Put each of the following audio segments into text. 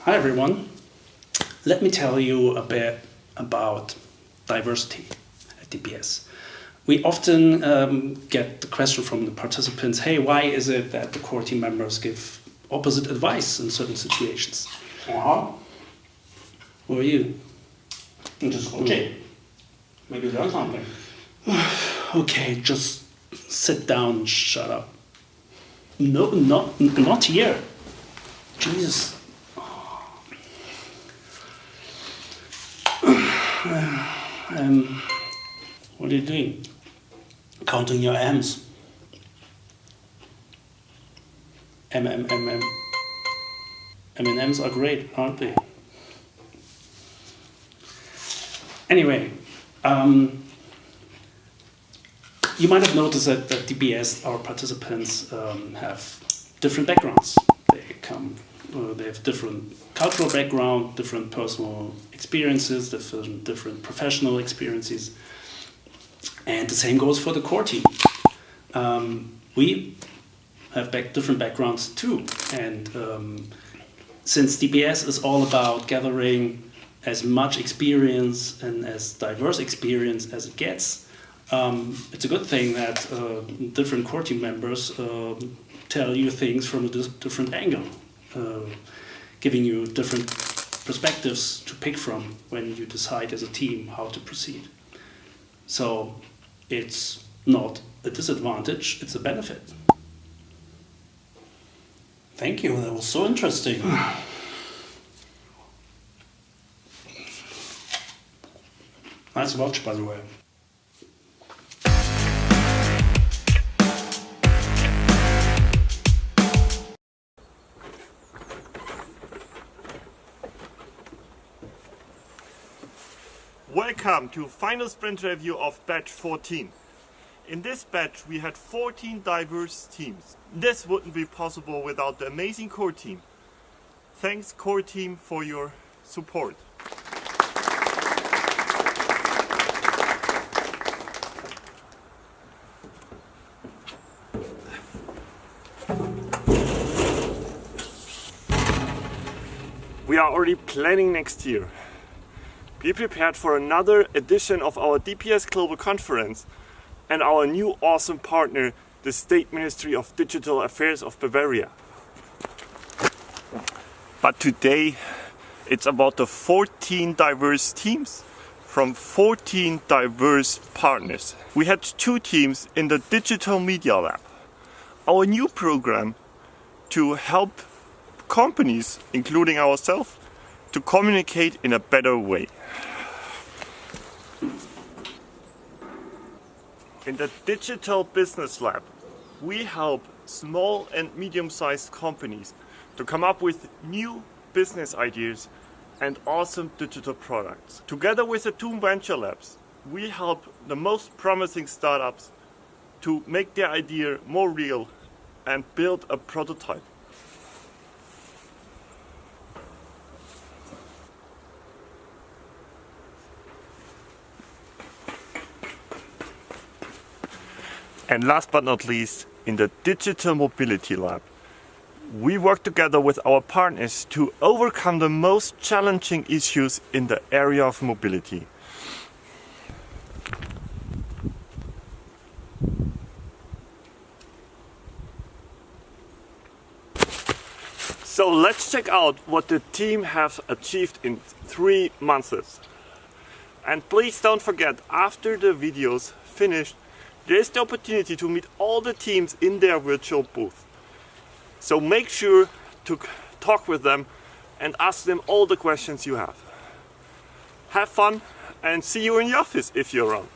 Hi everyone. Let me tell you a bit about diversity at DPS. We often get the question from the participants, hey, why is it that the core team members give opposite advice in certain situations? Who are you? Just okay. Maybe learn something. Okay, just sit down and shut up. No, not here. Jesus. What are you doing? Counting your M's. M&Ms are great, aren't they? Anyway, you might have noticed that at DPS our participants have different backgrounds. They have different cultural background, different personal experiences, different professional experiences, and the same goes for the core team. We have different backgrounds too, and since DPS is all about gathering as much experience and as diverse experience as it gets, it's a good thing that different core team members tell you things from a different angle, giving you different perspectives to pick from when you decide as a team how to proceed. So it's not a disadvantage, it's a benefit. Thank you, that was so interesting. Nice watch, by the way. Welcome to final sprint review of batch 14. In this batch we had 14 diverse teams. This wouldn't be possible without the amazing core team. Thanks core team for your support. We are already planning next year. Be prepared for another edition of our DPS Global Conference and our new awesome partner, the State Ministry of Digital Affairs of Bavaria. But today it's about the 14 diverse teams from 14 diverse partners. We had 2 teams in the Digital Media Lab, our new program to help companies, including ourselves, to communicate in a better way. In the Digital Business Lab, we help small and medium-sized companies to come up with new business ideas and awesome digital products. Together with the TUM Venture Labs, we help the most promising startups to make their idea more real and build a prototype. And last but not least, in the Digital Mobility Lab, we work together with our partners to overcome the most challenging issues in the area of mobility. So let's check out what the team has achieved in 3 months. And please don't forget, after the videos finished, there's the opportunity to meet all the teams in their virtual booth. So make sure to talk with them and ask them all the questions you have. Have fun and see you in the office if you're around.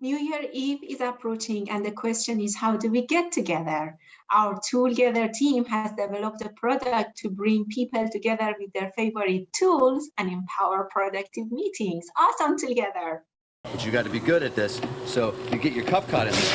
New Year Eve is approaching, and the question is, how do we get together? Our Toolgather team has developed a product to bring people together with their favorite tools and empower productive meetings. Awesome, Toolgather! But you got to be good at this, so you get your cup caught in there.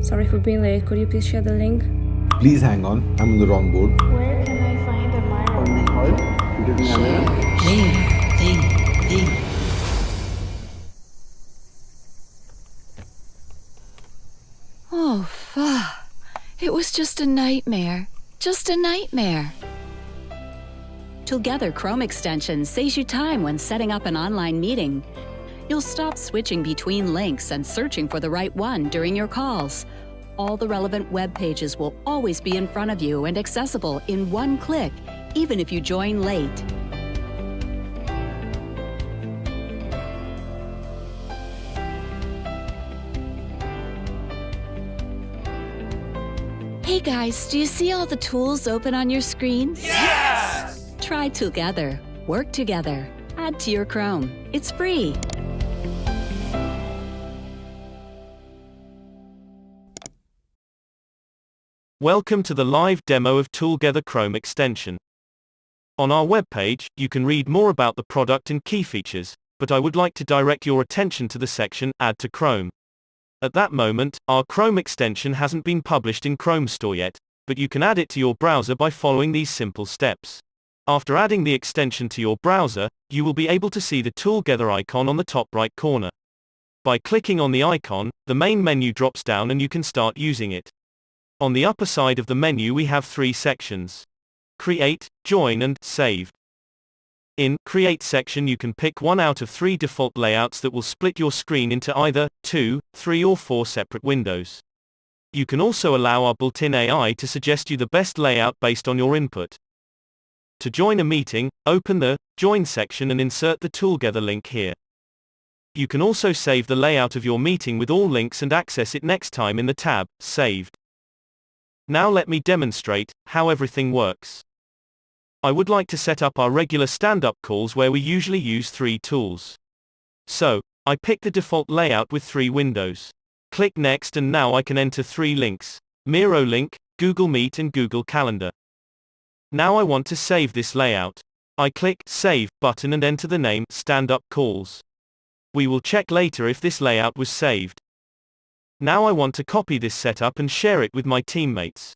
Sorry for being late. Could you please share the link? Please hang on, I'm on the wrong board. Where can I find the Myra link? Ding. Oh, fuck. It was just a nightmare. Just a nightmare. Toolgather Chrome extension saves you time when setting up an online meeting. You'll stop switching between links and searching for the right one during your calls. All the relevant web pages will always be in front of you and accessible in one click, even if you join late. Hey guys, do you see all the tools open on your screen? Yes! Try Toolgather. Work together. Add to your Chrome. It's free. Welcome to the live demo of Toolgather Chrome extension. On our webpage, you can read more about the product and key features, but I would like to direct your attention to the section Add to Chrome. At that moment, our Chrome extension hasn't been published in Chrome Store yet, but you can add it to your browser by following these simple steps. After adding the extension to your browser, you will be able to see the Toolgather icon on the top right corner. By clicking on the icon, the main menu drops down and you can start using it. On the upper side of the menu we have three sections: Create, Join and Save. In Create section you can pick one out of three default layouts that will split your screen into either 2, 3 or 4 separate windows. You can also allow our built-in AI to suggest you the best layout based on your input. To join a meeting, open the Join section and insert the Toolgather link here. You can also save the layout of your meeting with all links and access it next time in the tab Saved. Now let me demonstrate how everything works. I would like to set up our regular stand-up calls where we usually use 3 tools. So, I pick the default layout with 3 windows. Click Next and now I can enter 3 links: Miro link, Google Meet and Google Calendar. Now I want to save this layout. I click Save button and enter the name Stand-up Calls. We will check later if this layout was saved. Now I want to copy this setup and share it with my teammates.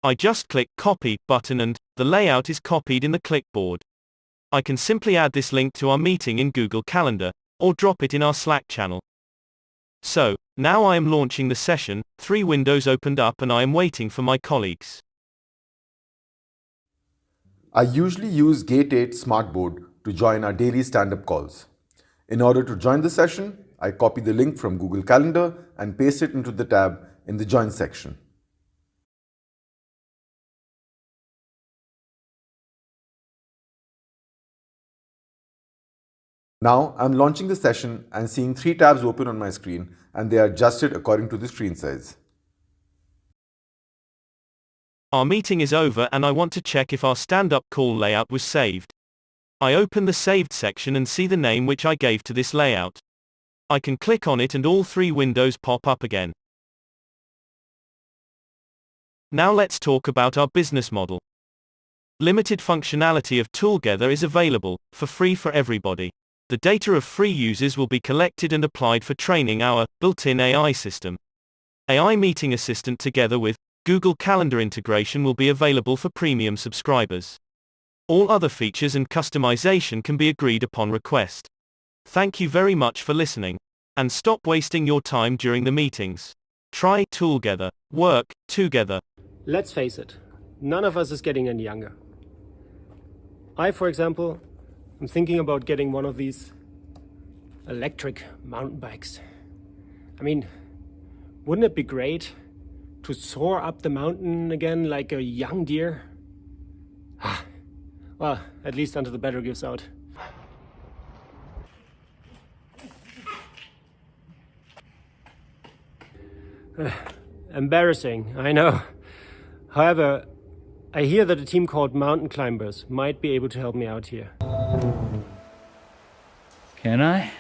I just click Copy button and the layout is copied in the clipboard. I can simply add this link to our meeting in Google Calendar, or drop it in our Slack channel. So, now I am launching the session, 3 windows opened up and I am waiting for my colleagues. I usually use Gate 8 Smartboard to join our daily stand-up calls. In order to join the session, I copy the link from Google Calendar and paste it into the tab in the Join section. Now I'm launching the session and seeing 3 tabs open on my screen, and they are adjusted according to the screen size. Our meeting is over and I want to check if our stand-up call layout was saved. I open the Saved section and see the name which I gave to this layout. I can click on it and all 3 windows pop up again. Now let's talk about our business model. Limited functionality of Toolgather is available, for free for everybody. The data of free users will be collected and applied for training our built-in AI system. AI Meeting Assistant together with Google Calendar integration will be available for premium subscribers. All other features and customization can be agreed upon request. Thank you very much for listening. And stop wasting your time during the meetings. Try Toolgather. Work together. Let's face it, none of us is getting any younger. I, for example, am thinking about getting one of these electric mountain bikes. I mean, Wouldn't it be great to soar up the mountain again like a young deer? Well, at least until the battery gives out. Embarrassing, I know. However, I hear that a team called Mountain Climbers might be able to help me out here. Can I?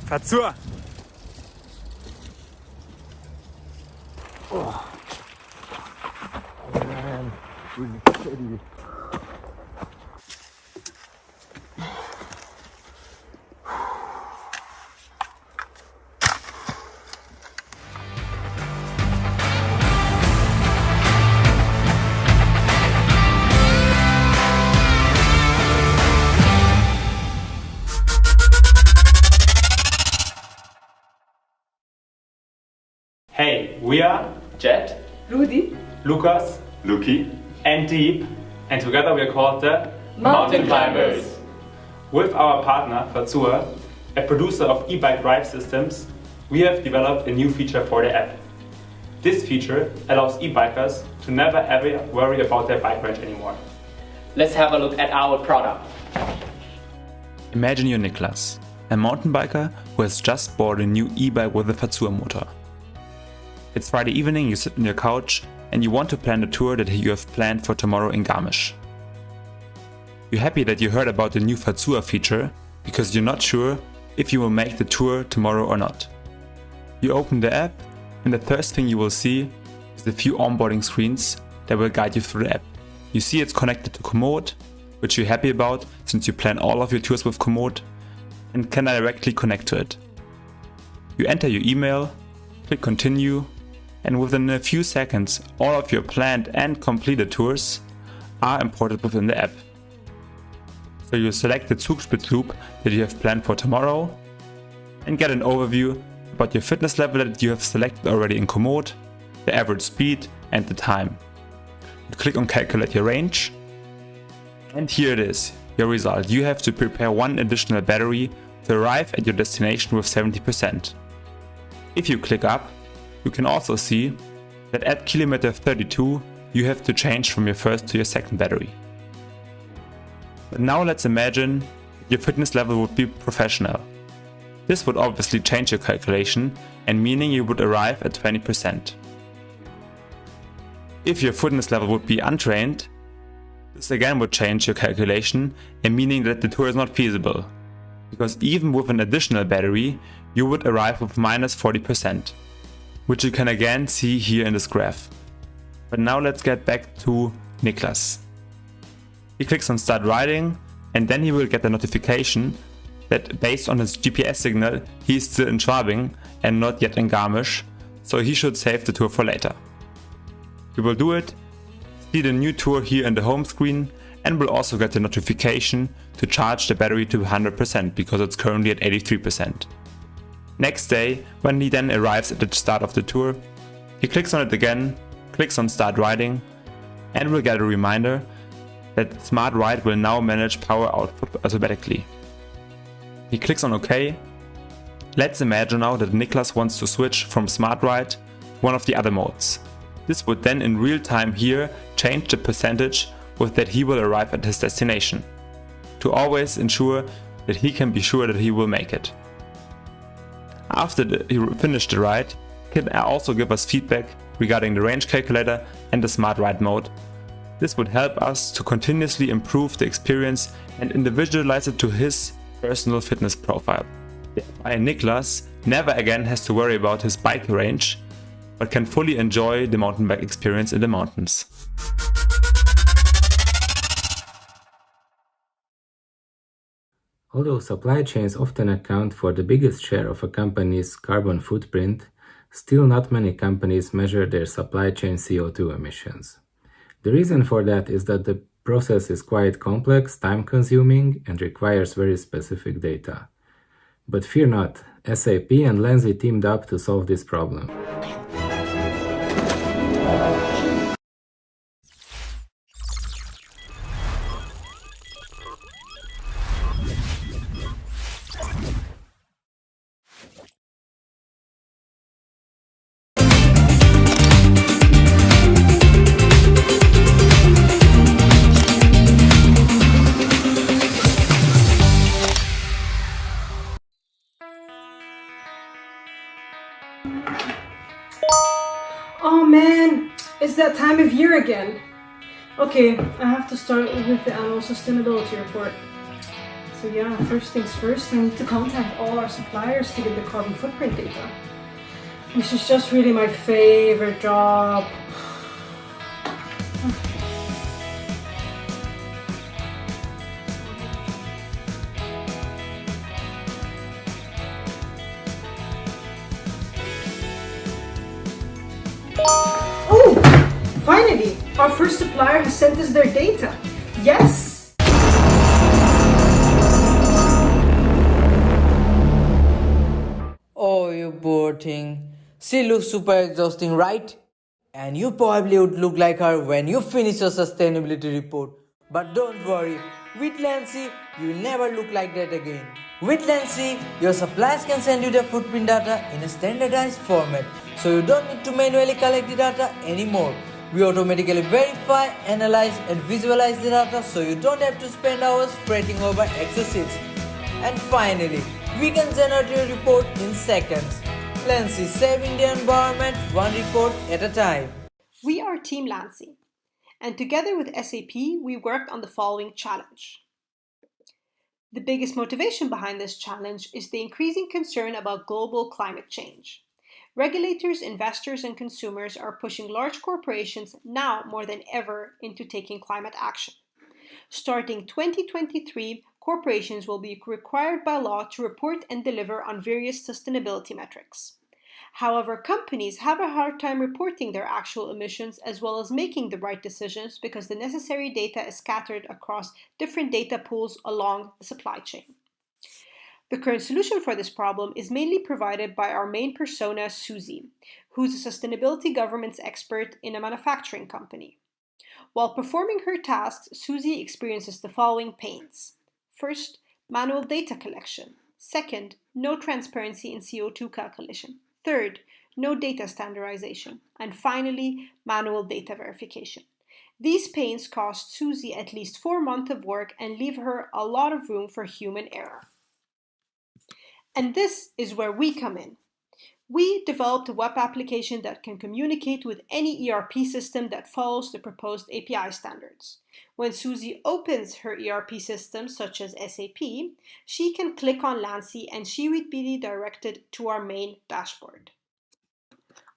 Fazur! Man, really steady. Hey, we are Jet, Rudi, Lukas, Luki, and Deep, and together we are called the Mountain Climbers. With our partner Fazur, a producer of e-bike drive systems, we have developed a new feature for the app. This feature allows e-bikers to never ever worry about their bike range anymore. Let's have a look at our product. Imagine you're Niklas, a mountain biker who has just bought a new e-bike with a Fazur motor. It's Friday evening, you sit on your couch and you want to plan the tour that you have planned for tomorrow in Garmisch. You're happy that you heard about the new Fazur feature because you're not sure if you will make the tour tomorrow or not. You open the app and the first thing you will see is the few onboarding screens that will guide you through the app. You see it's connected to Komoot, which you're happy about since you plan all of your tours with Komoot and can directly connect to it. You enter your email, click continue, and within a few seconds all of your planned and completed tours are imported within the app. So you select the Zugspitz loop that you have planned for tomorrow and get an overview about your fitness level that you have selected already in Komoot, the average speed and the time. You click on calculate your range and here it is, your result. You have to prepare one additional battery to arrive at your destination with 70%. If you click up, you can also see that at kilometer 32 you have to change from your first to your second battery. But now let's imagine your fitness level would be professional. This would obviously change your calculation and meaning you would arrive at 20%. If your fitness level would be untrained, this again would change your calculation and meaning that the tour is not feasible. Because even with an additional battery, you would arrive with minus 40%. Which you can again see here in this graph. But now let's get back to Niklas. He clicks on start riding and then he will get a notification that based on his GPS signal he is still in Schwabing and not yet in Garmisch, so he should save the tour for later. He will do it, see the new tour here in the home screen and will also get the notification to charge the battery to 100% because it's currently at 83%. Next day, when he then arrives at the start of the tour, he clicks on it again, clicks on start riding, and will get a reminder that Smart Ride will now manage power output automatically. He clicks on OK. Let's imagine now that Niklas wants to switch from Smart Ride to one of the other modes. This would then in real time here change the percentage with that he will arrive at his destination, to always ensure that he can be sure that he will make it. After he finished the ride, can also give us feedback regarding the range calculator and the smart ride mode. This would help us to continuously improve the experience and individualize it to his personal fitness profile. Thereby Niklas never again has to worry about his bike range, but can fully enjoy the mountain bike experience in the mountains. Although supply chains often account for the biggest share of a company's carbon footprint, still not many companies measure their supply chain CO2 emissions. The reason for that is that the process is quite complex, time-consuming, and requires very specific data. But fear not, SAP and Lansi teamed up to solve this problem. Oh man, it's that time of year again. Okay, I have to start with the annual sustainability report. So yeah, first things first, I need to contact all our suppliers to get the carbon footprint data, which is just really my favorite job. Oh, finally, our first supplier has sent us their data. Yes! Oh, you poor thing. She looks super exhausting, right? And you probably would look like her when you finish your sustainability report. But don't worry, with Lansi, you'll never look like that again. With Lansi, your suppliers can send you their footprint data in a standardized format, so you don't need to manually collect the data anymore. We automatically verify, analyze and visualize the data, so you don't have to spend hours fretting over Excel sheets. And finally, we can generate your report in seconds. Lansi, saving the environment one report at a time. We are Team Lansi, and together with SAP, we worked on the following challenge. The biggest motivation behind this challenge is the increasing concern about global climate change. Regulators, investors, and consumers are pushing large corporations now more than ever into taking climate action. Starting 2023, corporations will be required by law to report and deliver on various sustainability metrics. However, companies have a hard time reporting their actual emissions as well as making the right decisions because the necessary data is scattered across different data pools along the supply chain. The current solution for this problem is mainly provided by our main persona, Susie, who's a sustainability governance expert in a manufacturing company. While performing her tasks, Susie experiences the following pains. First, manual data collection. Second, no transparency in CO2 calculation. Third, no data standardization. And finally, manual data verification. These pains cost Susie at least 4 months of work and leave her a lot of room for human error. And this is where we come in. We developed a web application that can communicate with any ERP system that follows the proposed API standards. When Susie opens her ERP system, such as SAP, she can click on Lansi and she would be redirected to our main dashboard.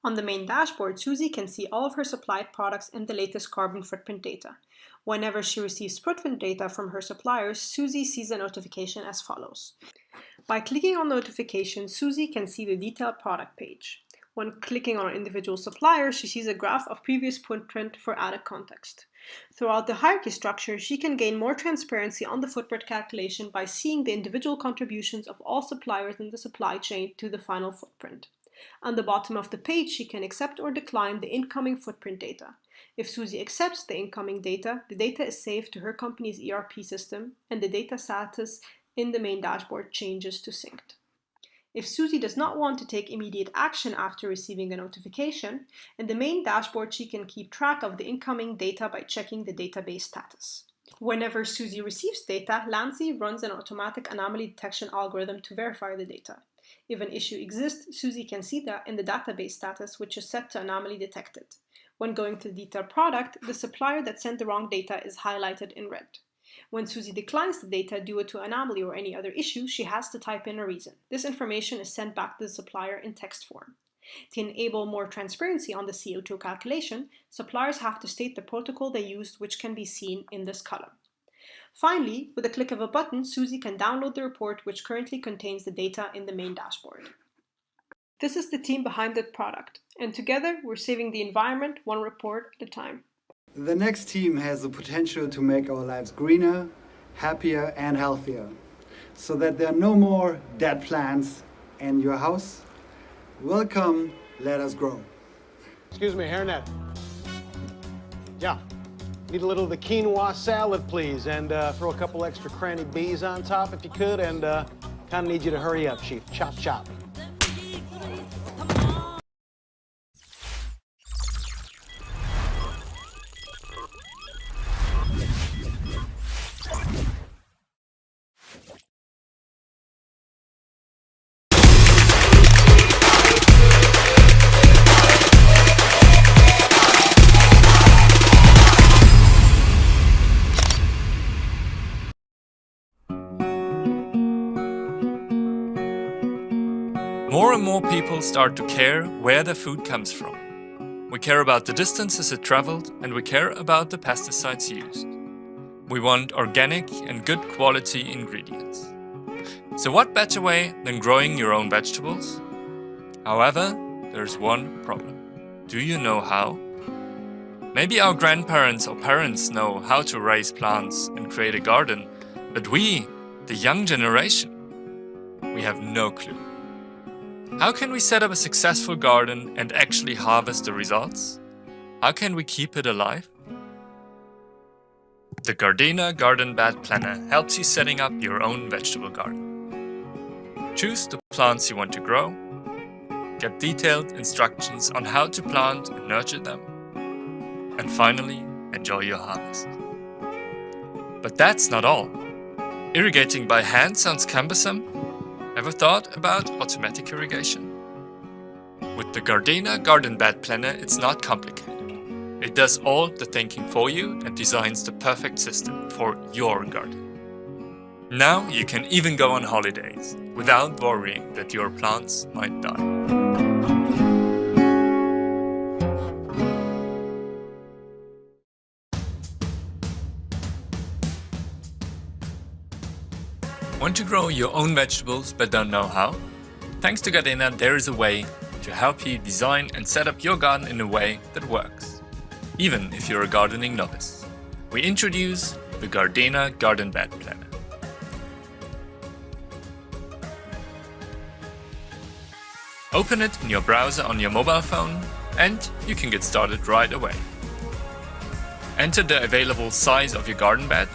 On the main dashboard, Susie can see all of her supplied products and the latest carbon footprint data. Whenever she receives footprint data from her suppliers, Susie sees a notification as follows. By clicking on notification, Susie can see the detailed product page. When clicking on an individual supplier, she sees a graph of previous footprint for added context. Throughout the hierarchy structure, she can gain more transparency on the footprint calculation by seeing the individual contributions of all suppliers in the supply chain to the final footprint. On the bottom of the page, she can accept or decline the incoming footprint data. If Susie accepts the incoming data, the data is saved to her company's ERP system, and the data status in the main dashboard changes to synced. If Susie does not want to take immediate action after receiving a notification, in the main dashboard she can keep track of the incoming data by checking the database status. Whenever Susie receives data, Lansi runs an automatic anomaly detection algorithm to verify the data. If an issue exists, Susie can see that in the database status, which is set to anomaly detected. When going to the detailed product, the supplier that sent the wrong data is highlighted in red. When Susie declines the data due to anomaly or any other issue, she has to type in a reason. This information is sent back to the supplier in text form. To enable more transparency on the CO2 calculation, suppliers have to state the protocol they used, which can be seen in this column. Finally, with a click of a button, Susie can download the report, which currently contains the data in the main dashboard. This is the team behind the product, and together we're saving the environment one report at a time. The next team has the potential to make our lives greener, happier and healthier, so that there are no more dead plants in your house. Welcome, let us grow. Excuse me, hairnet. Yeah, need a little of the quinoa salad, please, and throw a couple extra cranny bees on top if you could, and kind of need you to hurry up, Chief. Chop, chop. More and more people start to care where their food comes from. We care about the distances it traveled, and we care about the pesticides used. We want organic and good quality ingredients. So what better way than growing your own vegetables? However, there's one problem. Do you know how? Maybe our grandparents or parents know how to raise plants and create a garden, but we, the young generation, we have no clue. How can we set up a successful garden and actually harvest the results? How can we keep it alive? The Gardena Garden Bed Planner helps you setting up your own vegetable garden. Choose the plants you want to grow, get detailed instructions on how to plant and nurture them, and finally, enjoy your harvest. But that's not all. Irrigating by hand sounds cumbersome. Ever thought about automatic irrigation? With the Gardena Garden Bed Planner, it's not complicated. It does all the thinking for you and designs the perfect system for your garden. Now you can even go on holidays without worrying that your plants might die. Want to grow your own vegetables but don't know how? Thanks to Gardena, there is a way to help you design and set up your garden in a way that works, even if you're a gardening novice. We introduce the Gardena Garden Bed Planner. Open it in your browser on your mobile phone and you can get started right away. Enter the available size of your garden bed.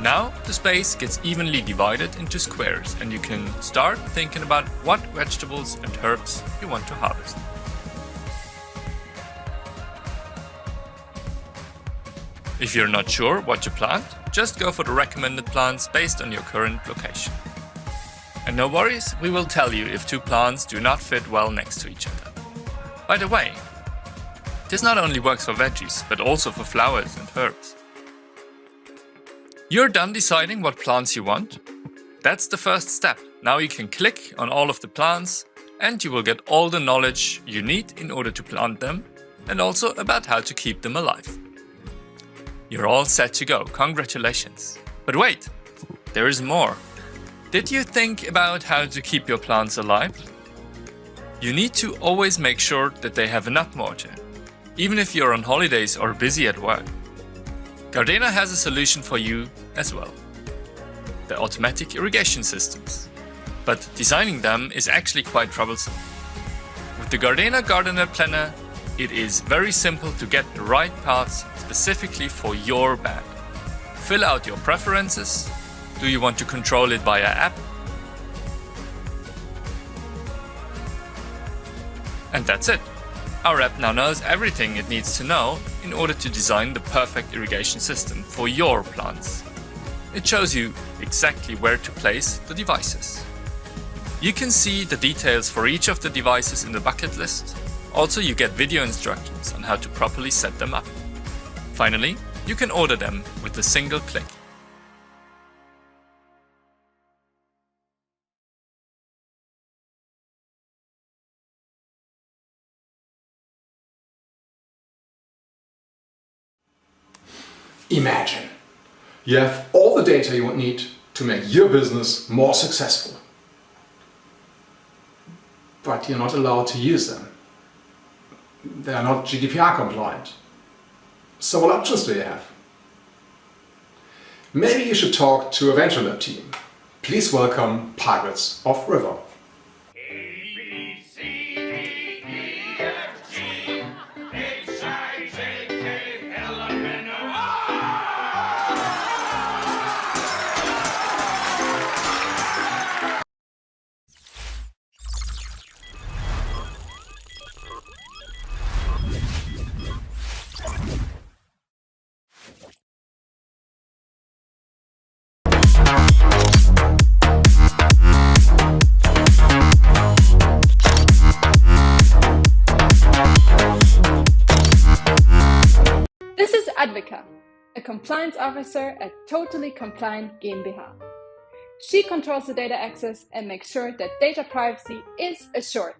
Now the space gets evenly divided into squares and you can start thinking about what vegetables and herbs you want to harvest. If you're not sure what to plant, just go for the recommended plants based on your current location. And no worries, we will tell you if two plants do not fit well next to each other. By the way, this not only works for veggies, but also for flowers and herbs. You're done deciding what plants you want? That's the first step. Now you can click on all of the plants and you will get all the knowledge you need in order to plant them and also about how to keep them alive. You're all set to go. Congratulations. But wait, there is more. Did you think about how to keep your plants alive? You need to always make sure that they have enough water, even if you're on holidays or busy at work. Gardena has a solution for you as well. The automatic irrigation systems. But designing them is actually quite troublesome. With the Gardena Gardener Planner, it is very simple to get the right paths specifically for your bed. Fill out your preferences. Do you want to control it via app? And that's it. Our app now knows everything it needs to know in order to design the perfect irrigation system for your plants. It shows you exactly where to place the devices. You can see the details for each of the devices in the bucket list. Also, you get video instructions on how to properly set them up. Finally, you can order them with a single click. Imagine you have all the data you would need to make your business more successful. But you're not allowed to use them. They are not GDPR compliant. So what options do you have? Maybe you should talk to a venture lab team. Please welcome Pirates of River. This is Advika, a compliance officer at Totally Compliant GmbH. She controls the data access and makes sure that data privacy is assured.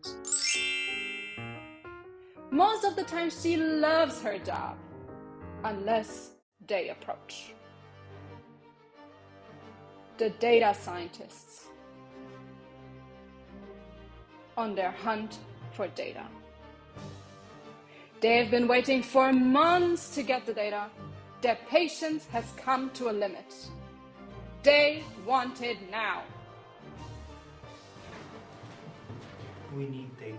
Most of the time she loves her job, unless they approach. The data scientists on their hunt for data. They've been waiting for months to get the data. Their patience has come to a limit. They want it now. We need data.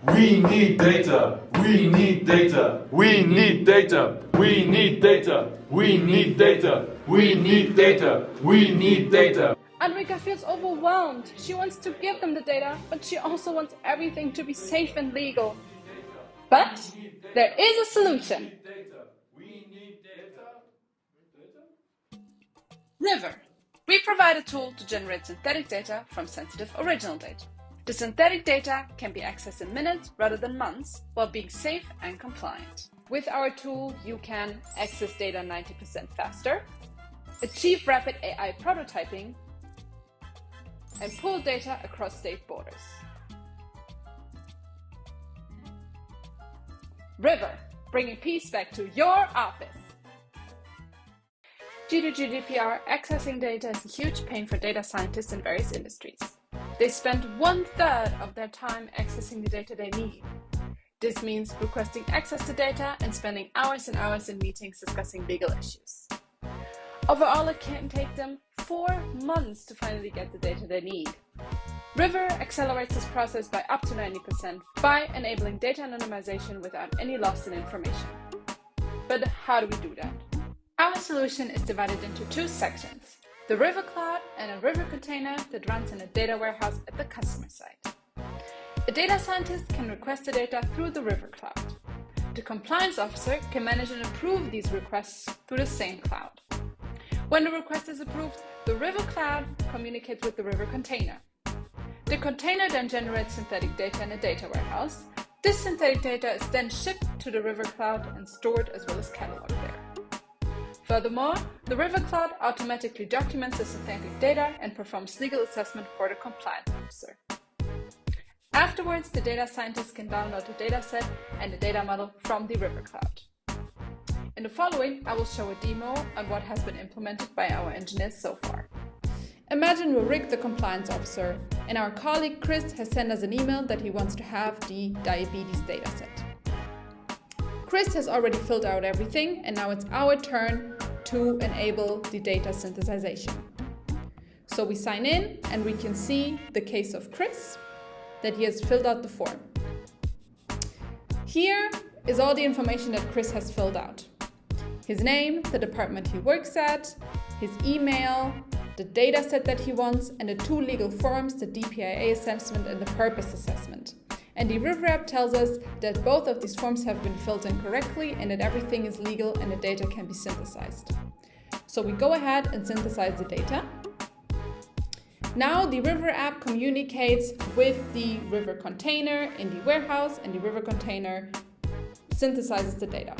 We need data. We need data. We need data. We need data. We need data. We need data. We need data. Advika feels overwhelmed. She wants to give them the data, but she also wants everything to be safe and legal. But there is a solution. River. We provide a tool to generate synthetic data from sensitive original data. The synthetic data can be accessed in minutes rather than months while being safe and compliant. With our tool, you can access data 90% faster, achieve rapid AI prototyping, and pull data across state borders. River, bringing peace back to your office. Due to GDPR, accessing data is a huge pain for data scientists in various industries. They spend 1/3 of their time accessing the data they need. This means requesting access to data and spending hours and hours in meetings discussing legal issues. Overall, it can take them 4 months to finally get the data they need. River accelerates this process by up to 90% by enabling data anonymization without any loss in information. But how do we do that? Our solution is divided into 2 sections, the River Cloud and a River container that runs in a data warehouse at the customer site. A data scientist can request the data through the River Cloud. The compliance officer can manage and approve these requests through the same cloud. When the request is approved, the River Cloud communicates with the River container. The container then generates synthetic data in a data warehouse. This synthetic data is then shipped to the River Cloud and stored as well as cataloged there. Furthermore, the River Cloud automatically documents the synthetic data and performs legal assessment for the compliance officer. Afterwards, the data scientist can download the dataset and the data model from the River Cloud. In the following, I will show a demo on what has been implemented by our engineers so far. Imagine we're Rick, the compliance officer, and our colleague Chris has sent us an email that he wants to have the diabetes dataset. Chris has already filled out everything, and now it's our turn to enable the data synthesization. So we sign in and we can see the case of Chris, that he has filled out the form. Here is all the information that Chris has filled out. His name, the department he works at, his email, the data set that he wants, and the 2 legal forms, the DPIA assessment and the purpose assessment. And the River app tells us that both of these forms have been filled in correctly and that everything is legal and the data can be synthesized. So we go ahead and synthesize the data. Now the River app communicates with the River container in the warehouse, and the River container synthesizes the data.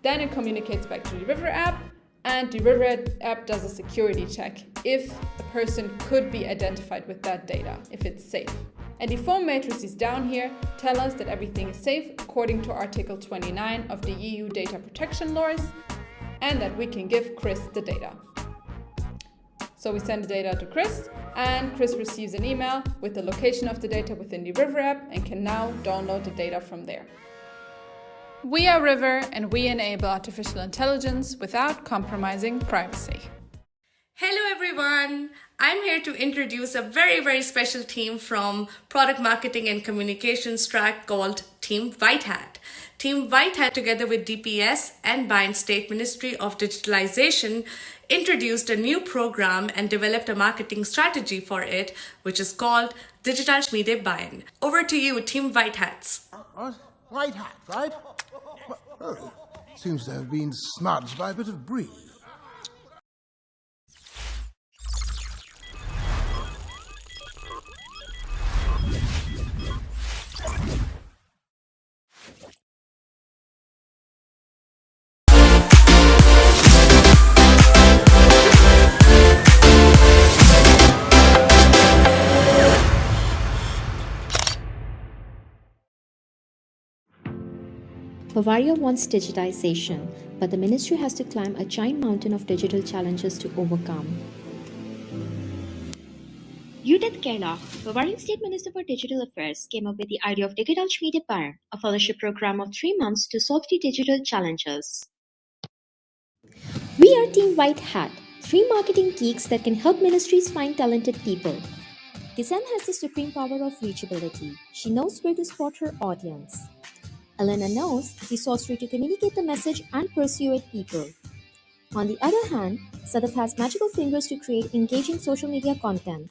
Then it communicates back to the River app, and the River app does a security check if a person could be identified with that data, if it's safe. And the form matrices down here tell us that everything is safe according to Article 29 of the EU data protection laws, and that we can give Chris the data. So we send the data to Chris, and Chris receives an email with the location of the data within the River app and can now download the data from there. We are River, and we enable artificial intelligence without compromising privacy. Hello everyone! I'm here to introduce a very special team from Product Marketing and Communications track called Team White Hat. Team White Hat, together with DPS and Bayern State Ministry of Digitalization, introduced a new program and developed a marketing strategy for it, which is called Digital Schmiede Bayern. Over to you, Team White Hats. White hat, right? Oh, seems to have been smudged by a bit of brie. Bavaria wants digitization, but the ministry has to climb a giant mountain of digital challenges to overcome. Judith Kerla, Bavarian State Minister for Digital Affairs, came up with the idea of Digital Schmiede Bayern, a fellowship program of 3 months to solve the digital challenges. We are Team White Hat, 3 marketing geeks that can help ministries find talented people. Gizem has the supreme power of reachability. She knows where to spot her audience. Elena knows the sorcery to communicate the message and persuade people. On the other hand, Sadaf has magical fingers to create engaging social media content.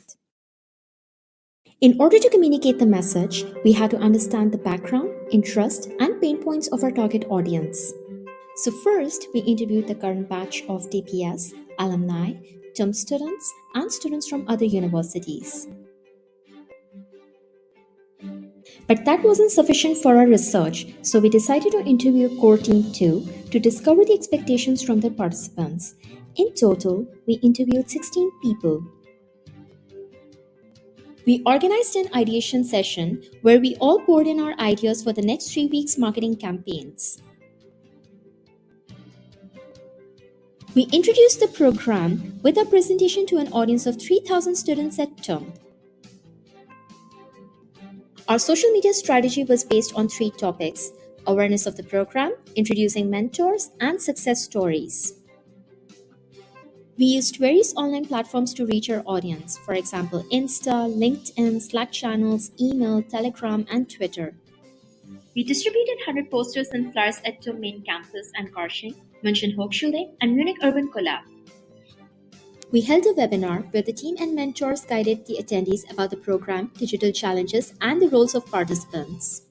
In order to communicate the message, we had to understand the background, interest, and pain points of our target audience. So first, we interviewed the current batch of DPS, alumni, term students, and students from other universities. But that wasn't sufficient for our research, so we decided to interview Core Team 2 to discover the expectations from the participants. In total, we interviewed 16 people. We organized an ideation session where we all poured in our ideas for the next 3 weeks' marketing campaigns. We introduced the program with a presentation to an audience of 3,000 students at term. Our social media strategy was based on 3 topics: awareness of the program, introducing mentors, and success stories. We used various online platforms to reach our audience, for example, Insta, LinkedIn, Slack channels, email, Telegram, and Twitter. We distributed 100 posters and flyers at TUM main campus and Garching, München Hochschule, and Munich Urban Collab. We held a webinar where the team and mentors guided the attendees about the program, digital challenges, and the roles of participants.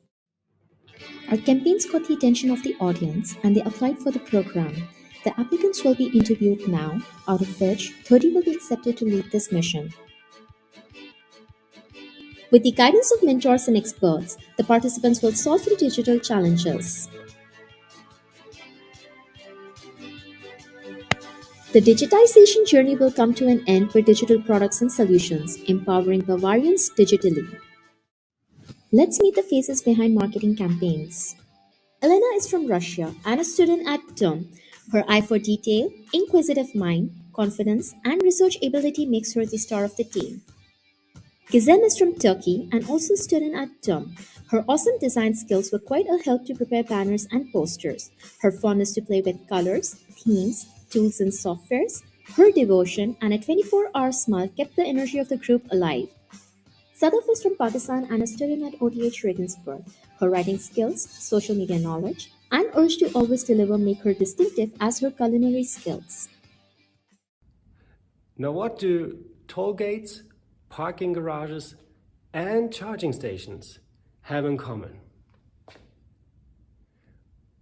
Our campaigns caught the attention of the audience, and they applied for the program. The applicants will be interviewed now, out of which 30 will be accepted to lead this mission. With the guidance of mentors and experts, the participants will solve the digital challenges. The digitization journey will come to an end with digital products and solutions, empowering Bavarians digitally. Let's meet the faces behind marketing campaigns. Elena is from Russia and a student at TUM. Her eye for detail, inquisitive mind, confidence, and research ability makes her the star of the team. Gizem is from Turkey and also a student at TUM. Her awesome design skills were quite a help to prepare banners and posters. Her fondness to play with colors, themes, tools and softwares, her devotion, and a 24-hour smile kept the energy of the group alive. Sadaf is from Pakistan and a student at OTH Regensburg. Her writing skills, social media knowledge, and urge to always deliver make her distinctive as her culinary skills. Now, what do toll gates, parking garages, and charging stations have in common?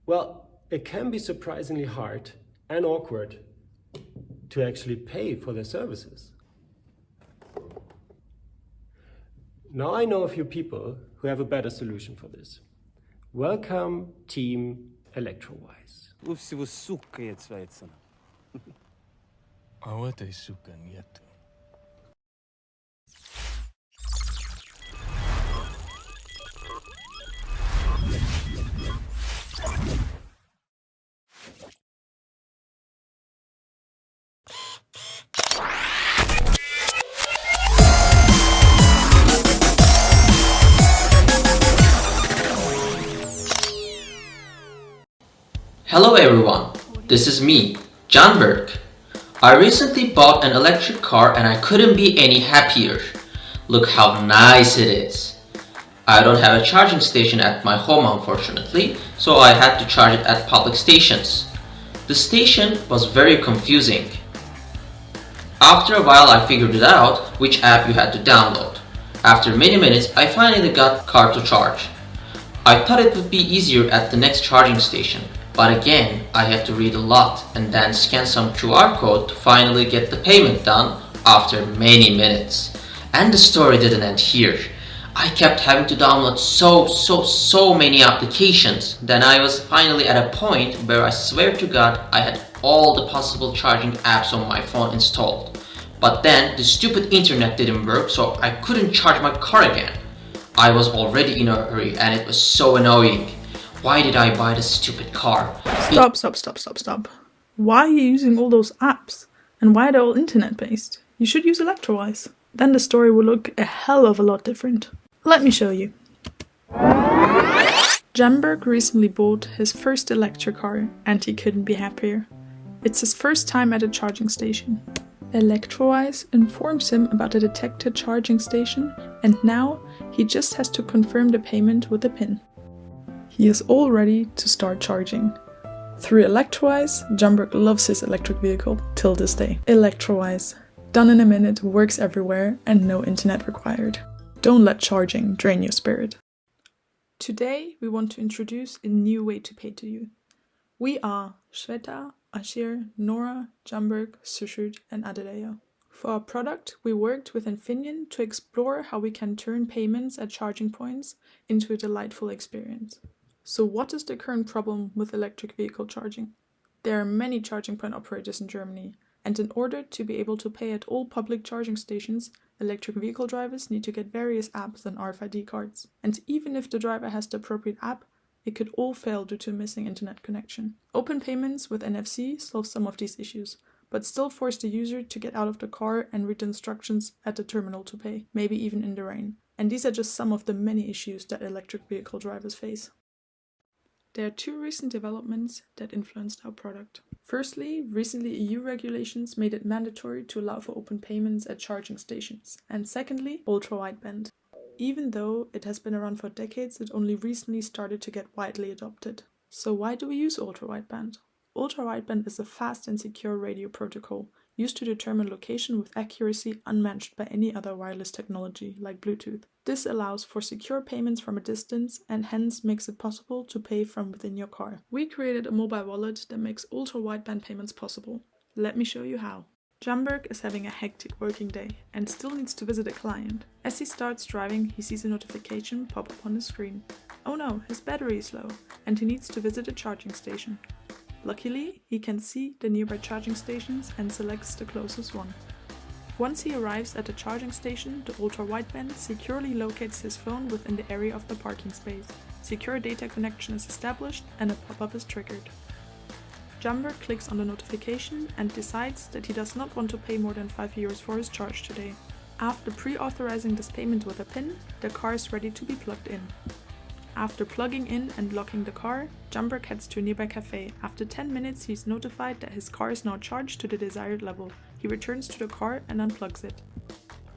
Well, it can be surprisingly hard and awkward to actually pay for their services. Now I know a few people who have a better solution for this. Welcome, Team Electrowise. Hello everyone, this is me, John Burke. I recently bought an electric car and I couldn't be any happier. Look how nice it is. I don't have a charging station at my home unfortunately, so I had to charge it at public stations. The station was very confusing. After a while I figured it out which app you had to download. After many minutes I finally got car to charge. I thought it would be easier at the next charging station, but again I had to read a lot and then scan some QR code to finally get the payment done after many minutes. And the story didn't end here. I kept having to download so many applications. Then I was finally at a point where I swear to God I had all the possible charging apps on my phone installed. But then the stupid internet didn't work, so I couldn't charge my car again. I was already in a hurry and it was so annoying. Why did I buy this stupid car? Stop. Why are you using all those apps? And why are they all internet based? You should use Electrowise. Then the story will look a hell of a lot different. Let me show you. Jamberg recently bought his first electric car and he couldn't be happier. It's his first time at a charging station. Electrowise informs him about a detected charging station and now he just has to confirm the payment with a PIN. He is all ready to start charging. Through Electrowise, Jamberg loves his electric vehicle till this day. Electrowise, done in a minute, works everywhere and no internet required. Don't let charging drain your spirit. Today we want to introduce a new way to pay to you. We are Shweta, Ashir, Nora, Jamberg, Sushut and Adedayo. For our product, we worked with Infineon to explore how we can turn payments at charging points into a delightful experience. So what is the current problem with electric vehicle charging? There are many charging point operators in Germany, and in order to be able to pay at all public charging stations, electric vehicle drivers need to get various apps and RFID cards. And even if the driver has the appropriate app, it could all fail due to a missing internet connection. Open payments with NFC solve some of these issues, but still force the user to get out of the car and read the instructions at the terminal to pay, maybe even in the rain. And these are just some of the many issues that electric vehicle drivers face. There are two recent developments that influenced our product. Firstly, recently EU regulations made it mandatory to allow for open payments at charging stations. And secondly, ultra-wideband. Even though it has been around for decades, it only recently started to get widely adopted. So why do we use ultra-wideband? Ultra-wideband is a fast and secure radio protocol used to determine location with accuracy unmatched by any other wireless technology like Bluetooth. This allows for secure payments from a distance and hence makes it possible to pay from within your car. We created a mobile wallet that makes ultra-wideband payments possible. Let me show you how. Jamberg is having a hectic working day and still needs to visit a client. As he starts driving, he sees a notification pop up on his screen. Oh no, his battery is low and he needs to visit a charging station. Luckily, he can see the nearby charging stations and selects the closest one. Once he arrives at the charging station, the ultra-wideband securely locates his phone within the area of the parking space. Secure data connection is established and a pop-up is triggered. Jamberg clicks on the notification and decides that he does not want to pay more than €5 for his charge today. After pre-authorizing this payment with a PIN, the car is ready to be plugged in. After plugging in and locking the car, Jamberg heads to a nearby cafe. After 10 minutes, he is notified that his car is now charged to the desired level. He returns to the car and unplugs it.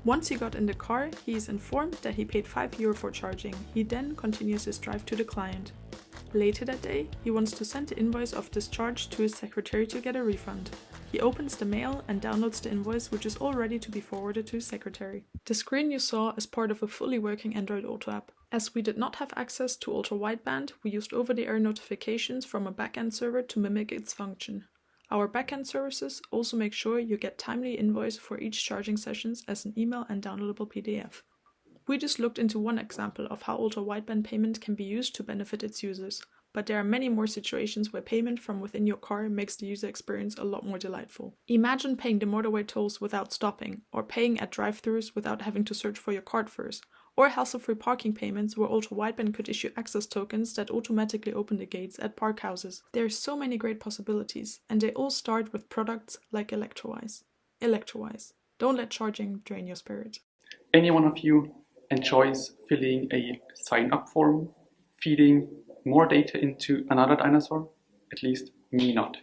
Once he got in the car, he is informed that he paid €5 for charging. He then continues his drive to the client. Later that day, he wants to send the invoice of this charge to his secretary to get a refund. He opens the mail and downloads the invoice, which is all ready to be forwarded to his secretary. The screen you saw is part of a fully working Android Auto app. As we did not have access to ultra-wideband, we used over-the-air notifications from a backend server to mimic its function. Our backend services also make sure you get timely invoice for each charging sessions as an email and downloadable PDF. We just looked into one example of how ultra-wideband payment can be used to benefit its users, but there are many more situations where payment from within your car makes the user experience a lot more delightful. Imagine paying the motorway tolls without stopping, or paying at drive-thrus without having to search for your card first, or hassle-free parking payments where ultra-wideband could issue access tokens that automatically open the gates at park houses. There are so many great possibilities, and they all start with products like Electrowise. Electrowise. Don't let charging drain your spirit. Any one of you enjoys filling a sign-up form, feeding more data into another dinosaur? At least me not.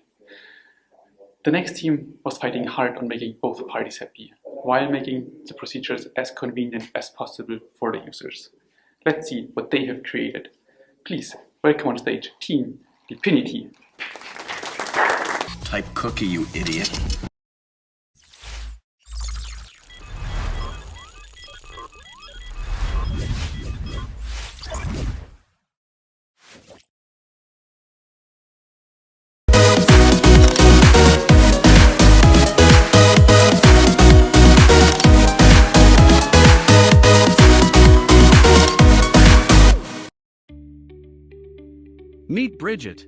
The next team was fighting hard on making both parties happy, while making the procedures as convenient as possible for the users. Let's see what they have created. Please, welcome on stage Team Dfinity. Type cookie, you idiot. Meet Bridget.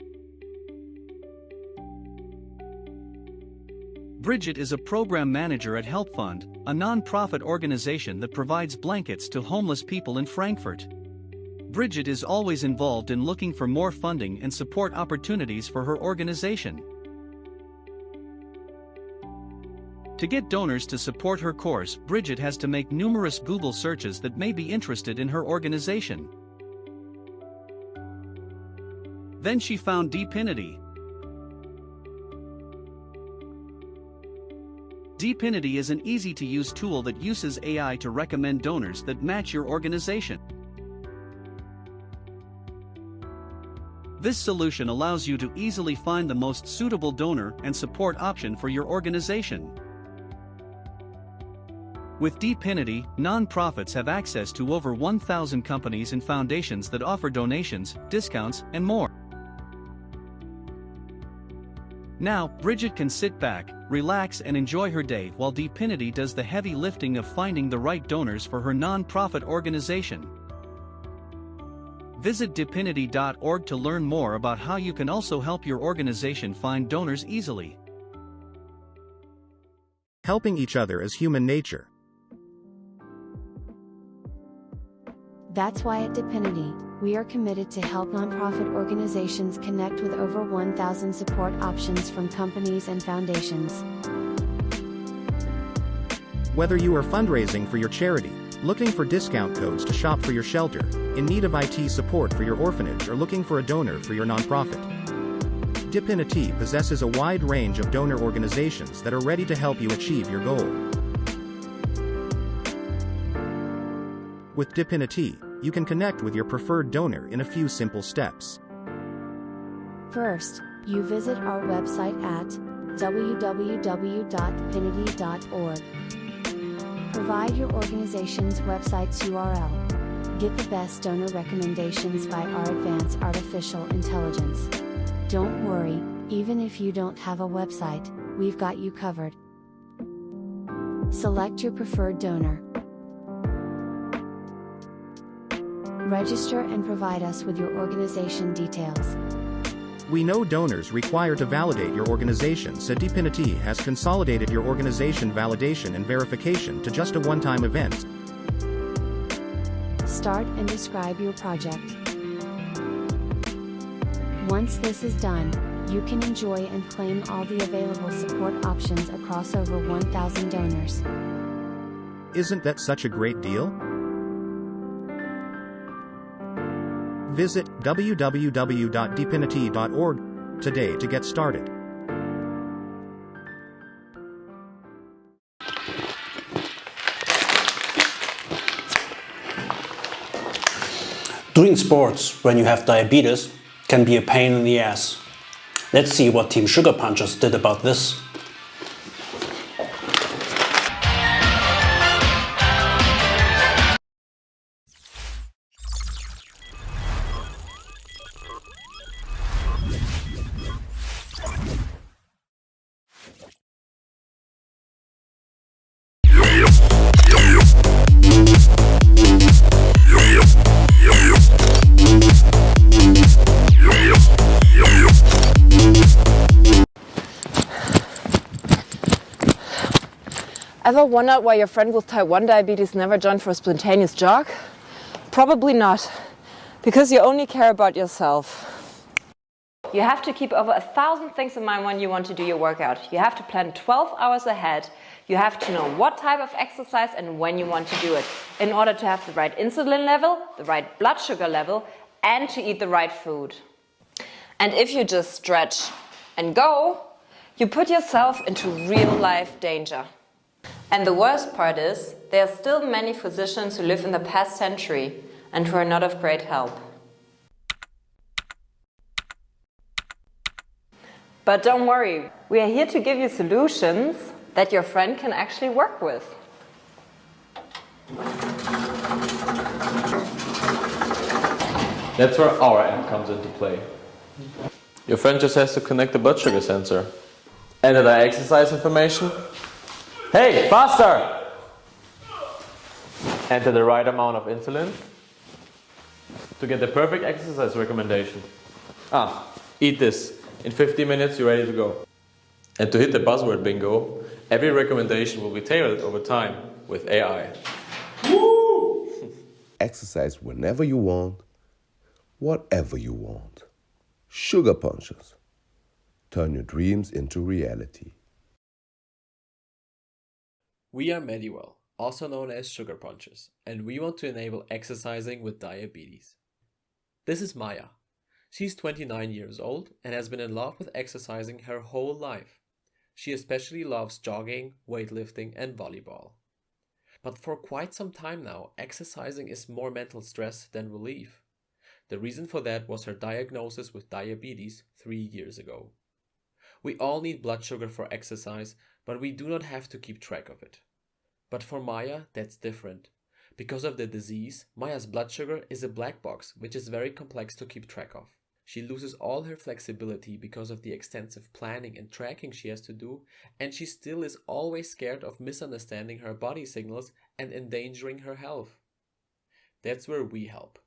Bridget is a program manager at Help Fund, a non-profit organization that provides blankets to homeless people in Frankfurt. Bridget is always involved in looking for more funding and support opportunities for her organization. To get donors to support her cause, Bridget has to make numerous Google searches that may be interested in her organization. Then she found Dfinity. Dfinity is an easy-to-use tool that uses AI to recommend donors that match your organization. This solution allows you to easily find the most suitable donor and support option for your organization. With Dfinity, non-profits have access to over 1,000 companies and foundations that offer donations, discounts, and more. Now, Bridget can sit back, relax and enjoy her day while Dfinity does the heavy lifting of finding the right donors for her non-profit organization. Visit dfinity.org to learn more about how you can also help your organization find donors easily. Helping each other is human nature. That's why at Dfinity, we are committed to help nonprofit organizations connect with over 1,000 support options from companies and foundations. Whether you are fundraising for your charity, looking for discount codes to shop for your shelter, in need of IT support for your orphanage, or looking for a donor for your nonprofit, Dfinity possesses a wide range of donor organizations that are ready to help you achieve your goal. With Dfinity, you can connect with your preferred donor in a few simple steps. First, you visit our website at www.dfinity.org. Provide your organization's website's URL. Get the best donor recommendations by our advanced artificial intelligence. Don't worry, even if you don't have a website, we've got you covered. Select your preferred donor. Register and provide us with your organization details. We know donors require to validate your organization, so Dfinity has consolidated your organization validation and verification to just a one-time event. Start and describe your project. Once this is done, you can enjoy and claim all the available support options across over 1,000 donors. Isn't that such a great deal? Visit www.dfinity.org today to get started. Doing sports when you have diabetes can be a pain in the ass. Let's see what Team Sugar Punchers did about this. Ever wondered why your friend with type 1 diabetes never joined for a spontaneous jog? Probably not, because you only care about yourself. You have to keep over 1,000 things in mind when you want to do your workout. You have to plan 12 hours ahead. You have to know what type of exercise and when you want to do it in order to have the right insulin level, the right blood sugar level, and to eat the right food. And if you just stretch and go, you put yourself into real-life danger. And the worst part is, there are still many physicians who live in the past century and who are not of great help. But don't worry, we are here to give you solutions that your friend can actually work with. That's where our app comes into play. Your friend just has to connect the blood sugar sensor. Enter the exercise information. Hey, faster! Enter the right amount of insulin to get the perfect exercise recommendation. Eat this. In 15 minutes, you're ready to go. And to hit the buzzword bingo, every recommendation will be tailored over time with AI. Woo! Exercise whenever you want, whatever you want. Sugar Punches. Turn your dreams into reality. We are Mediwell, also known as Sugar Punches, and we want to enable exercising with diabetes. This is Maya. She's 29 years old and has been in love with exercising her whole life. She especially loves jogging, weightlifting, and volleyball. But for quite some time now, exercising is more mental stress than relief. The reason for that was her diagnosis with diabetes 3 years ago. We all need blood sugar for exercise, but we do not have to keep track of it. But for Maya, that's different. Because of the disease, Maya's blood sugar is a black box, which is very complex to keep track of. She loses all her flexibility because of the extensive planning and tracking she has to do, and she still is always scared of misunderstanding her body signals and endangering her health. That's where we help.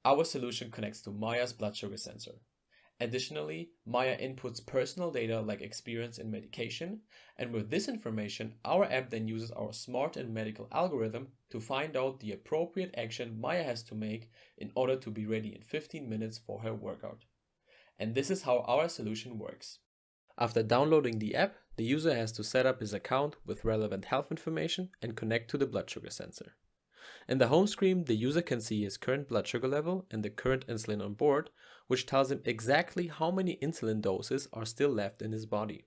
Our solution connects to Maya's blood sugar sensor. Additionally, Maya inputs personal data like experience in medication, and with this information, our app then uses our smart and medical algorithm to find out the appropriate action Maya has to make in order to be ready in 15 minutes for her workout. And this is how our solution works. After downloading the app, the user has to set up his account with relevant health information and connect to the blood sugar sensor. In the home screen, the user can see his current blood sugar level and the current insulin on board, which tells him exactly how many insulin doses are still left in his body.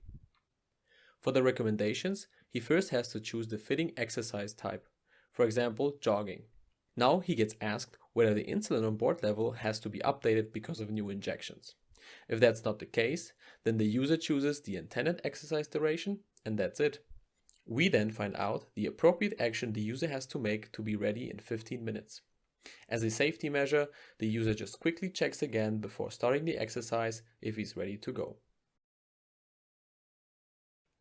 For the recommendations, he first has to choose the fitting exercise type, for example, jogging. Now he gets asked whether the insulin on board level has to be updated because of new injections. If that's not the case, then the user chooses the intended exercise duration, and that's it. We then find out the appropriate action the user has to make to be ready in 15 minutes. As a safety measure, the user just quickly checks again before starting the exercise if he's ready to go.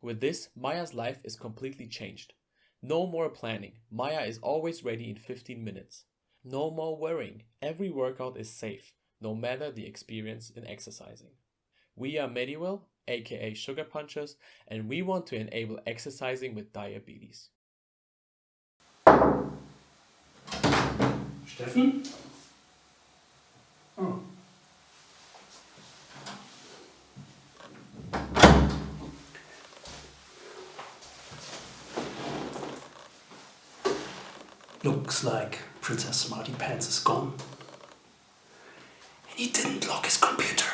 With this, Maya's life is completely changed. No more planning. Maya is always ready in 15 minutes. No more worrying. Every workout is safe, no matter the experience in exercising. We are Mediwell, aka Sugar Punchers, and we want to enable exercising with diabetes. Steffen? Oh. Looks like Princess Smarty Pants is gone. And he didn't lock his computer.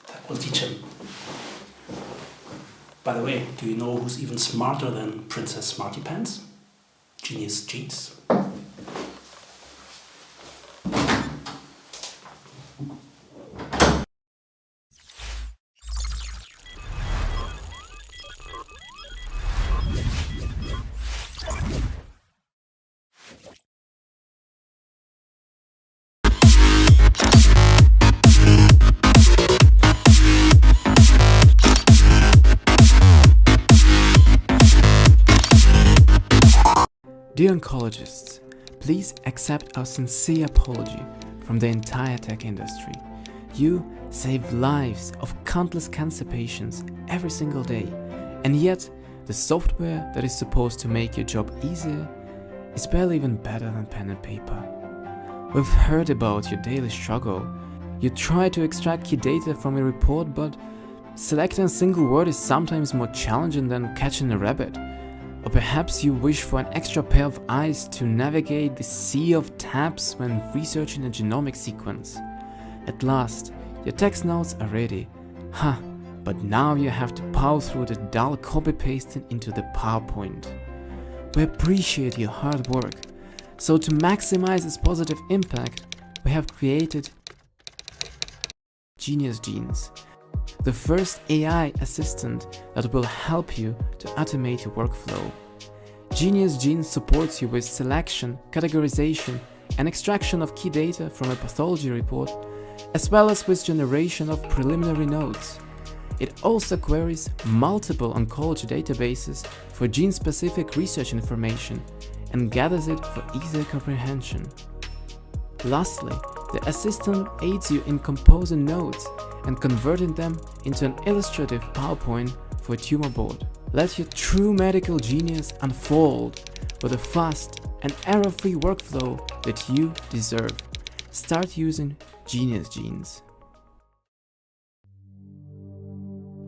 That will teach him. By the way, do you know who's even smarter than Princess Smarty Pants? Genius Jeans. Dear oncologists, please accept our sincere apology from the entire tech industry. You save lives of countless cancer patients every single day, and yet the software that is supposed to make your job easier is barely even better than pen and paper. We've heard about your daily struggle. You try to extract key data from a report, but selecting a single word is sometimes more challenging than catching a rabbit. Or perhaps you wish for an extra pair of eyes to navigate the sea of tabs when researching a genomic sequence. At last, your text notes are ready. But now you have to power through the dull copy-pasting into the PowerPoint. We appreciate your hard work. So to maximize its positive impact, we have created Genius Genes, the first AI assistant that will help you to automate your workflow. Genius Genes supports you with selection, categorization, and extraction of key data from a pathology report, as well as with generation of preliminary notes. It also queries multiple oncology databases for gene-specific research information and gathers it for easier comprehension. Lastly, the assistant aids you in composing notes and converting them into an illustrative PowerPoint for a tumor board. Let your true medical genius unfold with a fast and error-free workflow that you deserve. Start using Genius Genes.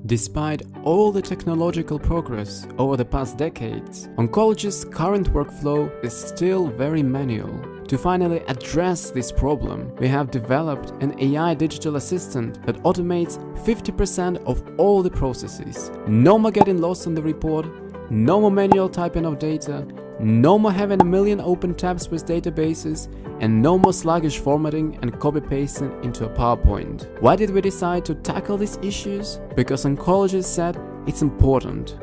Despite all the technological progress over the past decades, oncology's current workflow is still very manual. To finally address this problem, we have developed an AI digital assistant that automates 50% of all the processes. No more getting lost in the report, no more manual typing of data, no more having a million open tabs with databases, and no more sluggish formatting and copy-pasting into a PowerPoint. Why did we decide to tackle these issues? Because oncologists said it's important.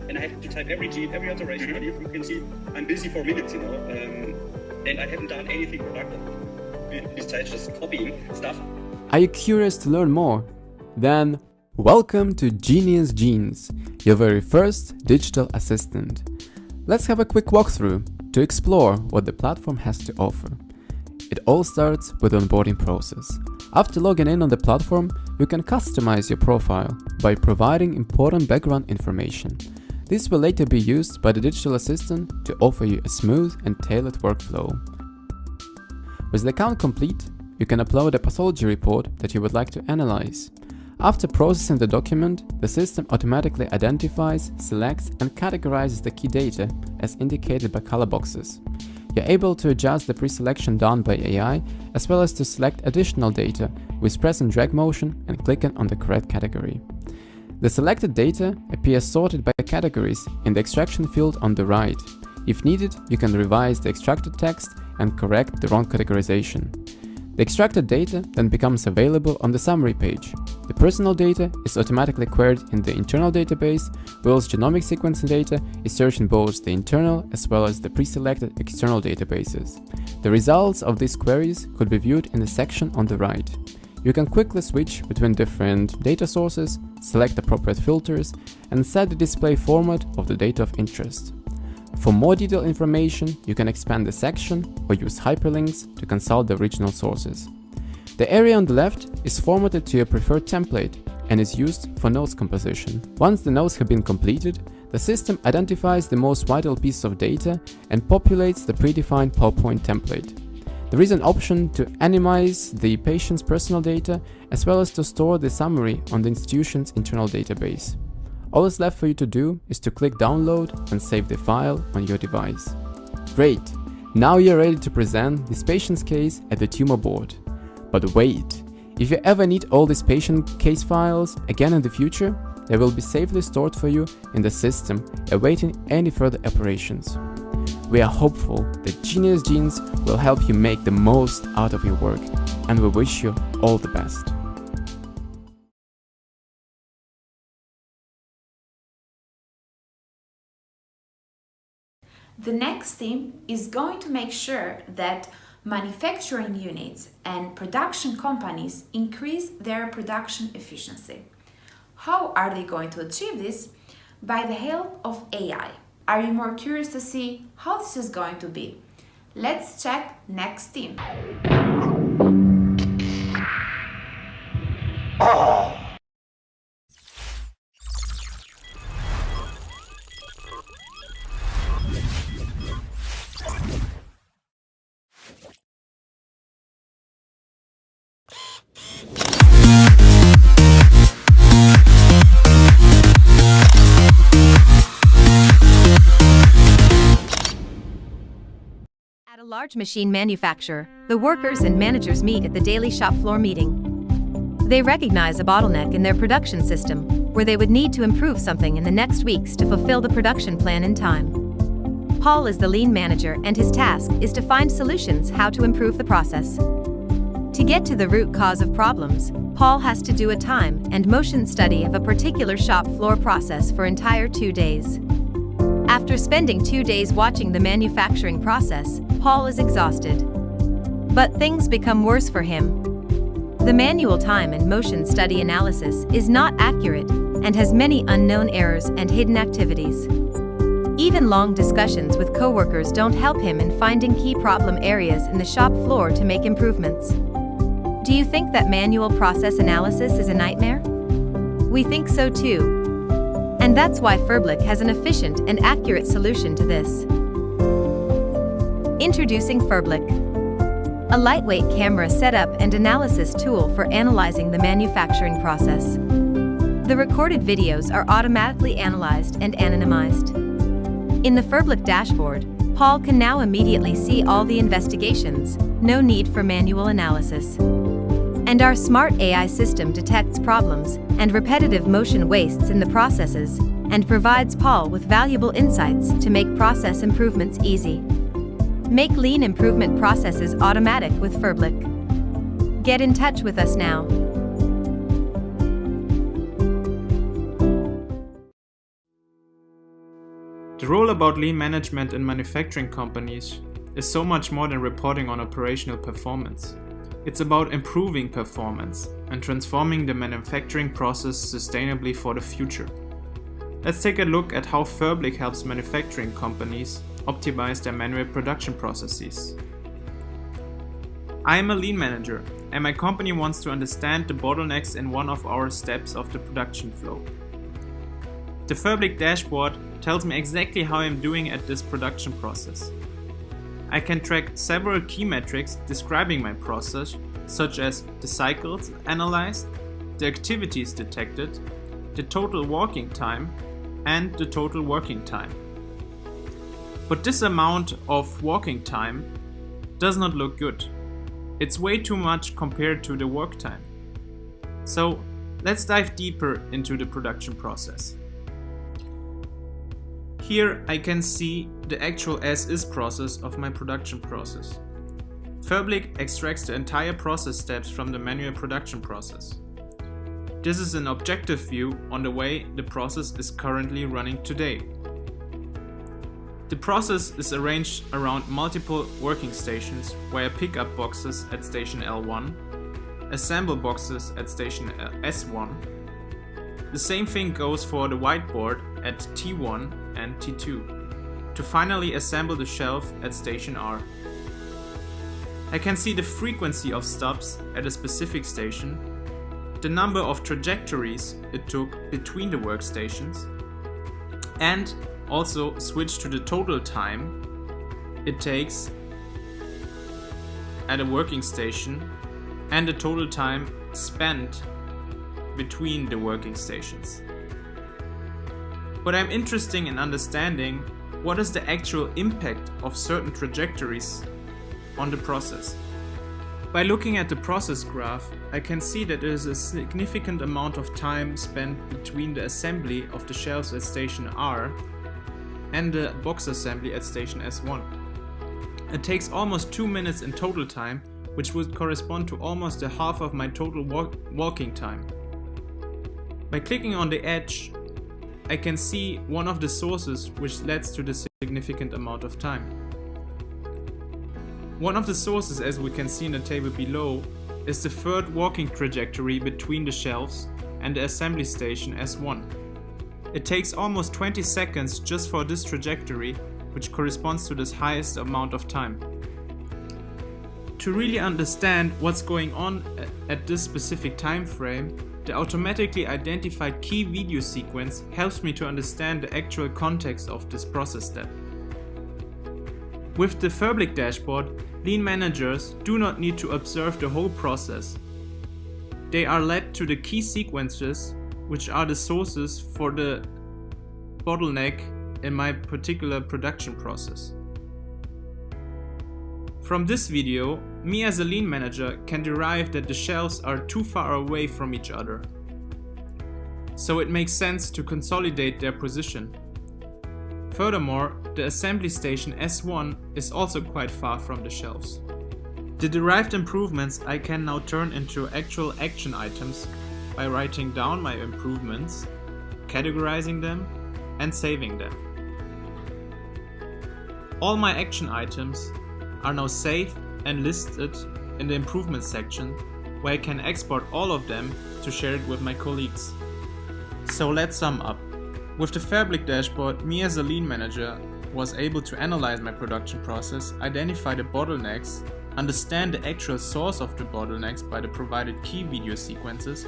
And I have to type every gene, every alteration, and you can see I'm busy for minutes, and I haven't done anything productive besides just copying stuff. Are you curious to learn more? Then welcome to Genius Genes, your very first digital assistant. Let's have a quick walkthrough to explore what the platform has to offer. It all starts with the onboarding process. After logging in on the platform, you can customize your profile by providing important background information. This will later be used by the digital assistant to offer you a smooth and tailored workflow. With the account complete, you can upload a pathology report that you would like to analyze. After processing the document, the system automatically identifies, selects, and categorizes the key data as indicated by color boxes. You're able to adjust the pre-selection done by AI, as well as to select additional data with press and drag motion and clicking on the correct category. The selected data appears sorted by categories in the extraction field on the right. If needed, you can revise the extracted text and correct the wrong categorization. The extracted data then becomes available on the summary page. The personal data is automatically queried in the internal database, whilst genomic sequencing data is searched in both the internal as well as the pre-selected external databases. The results of these queries could be viewed in the section on the right. You can quickly switch between different data sources, select appropriate filters, and set the display format of the data of interest. For more detailed information, you can expand the section or use hyperlinks to consult the original sources. The area on the left is formatted to your preferred template and is used for notes composition. Once the notes have been completed, the system identifies the most vital pieces of data and populates the predefined PowerPoint template. There is an option to anonymize the patient's personal data as well as to store the summary on the institution's internal database. All that's left for you to do is to click download and save the file on your device. Great! Now you're ready to present this patient's case at the tumor board. But wait! If you ever need all these patient case files again in the future, they will be safely stored for you in the system, awaiting any further operations. We are hopeful that Genius Genes will help you make the most out of your work, and we wish you all the best. The next theme is going to make sure that manufacturing units and production companies increase their production efficiency. How are they going to achieve this? By the help of AI. Are you more curious to see how this is going to be? Let's check next team. At a large machine manufacturer, the workers and managers meet at the daily shop floor meeting. They recognize a bottleneck in their production system, where they would need to improve something in the next weeks to fulfill the production plan in time. Paul is the lean manager, and his task is to find solutions how to improve the process. To get to the root cause of problems, Paul has to do a time and motion study of a particular shop floor process for entire 2 days. After spending 2 days watching the manufacturing process, Paul is exhausted. But things become worse for him. The manual time and motion study analysis is not accurate and has many unknown errors and hidden activities. Even long discussions with coworkers don't help him in finding key problem areas in the shop floor to make improvements. Do you think that manual process analysis is a nightmare? We think so too. And that's why Ferblick has an efficient and accurate solution to this. Introducing Ferblick, a lightweight camera setup and analysis tool for analyzing the manufacturing process. The recorded videos are automatically analyzed and anonymized. In the Ferblick dashboard, Paul can now immediately see all the investigations, no need for manual analysis. And our smart AI system detects problems and repetitive motion wastes in the processes and provides Paul with valuable insights to make process improvements easy. Make lean improvement processes automatic with Ferblick. Get in touch with us now. The role about lean management in manufacturing companies is so much more than reporting on operational performance. It's about improving performance and transforming the manufacturing process sustainably for the future. Let's take a look at how Ferblick helps manufacturing companies optimize their manual production processes. I am a lean manager, and my company wants to understand the bottlenecks in one of our steps of the production flow. The Ferblick dashboard tells me exactly how I'm doing at this production process. I can track several key metrics describing my process, such as the cycles analyzed, the activities detected, the total walking time, and the total working time. But this amount of walking time does not look good. It's way too much compared to the work time. So let's dive deeper into the production process. Here I can see the actual as-is process of my production process. Ferblick extracts the entire process steps from the manual production process. This is an objective view on the way the process is currently running today. The process is arranged around multiple working stations where I pick up boxes at station L1, assemble boxes at station S1. The same thing goes for the whiteboard at T1 and T2, to finally assemble the shelf at station R. I can see the frequency of stops at a specific station, the number of trajectories it took between the workstations, and also switch to the total time it takes at a working station and the total time spent between the working stations. But I'm interested in understanding what is the actual impact of certain trajectories on the process. By looking at the process graph, I can see that there is a significant amount of time spent between the assembly of the shelves at station R and the box assembly at station S1. It takes almost 2 minutes in total time, which would correspond to almost a half of my total walking time. By clicking on the edge, I can see one of the sources which leads to the significant amount of time. One of the sources, as we can see in the table below, is the third walking trajectory between the shelves and the assembly station S1. It takes almost 20 seconds just for this trajectory, which corresponds to this highest amount of time. To really understand what's going on at this specific time frame, the automatically identified key video sequence helps me to understand the actual context of this process step. With the Ferblick dashboard, lean managers do not need to observe the whole process. They are led to the key sequences, which are the sources for the bottleneck in my particular production process. From this video, me as a lean manager can derive that the shelves are too far away from each other. So it makes sense to consolidate their position. Furthermore, the assembly station S1 is also quite far from the shelves. The derived improvements I can now turn into actual action items by writing down my improvements, categorizing them, and saving them. All my action items are now saved and listed in the improvement section, where I can export all of them to share it with my colleagues. So let's sum up. With the Ferblick dashboard, me as a lean manager was able to analyze my production process, identify the bottlenecks, understand the actual source of the bottlenecks by the provided key video sequences,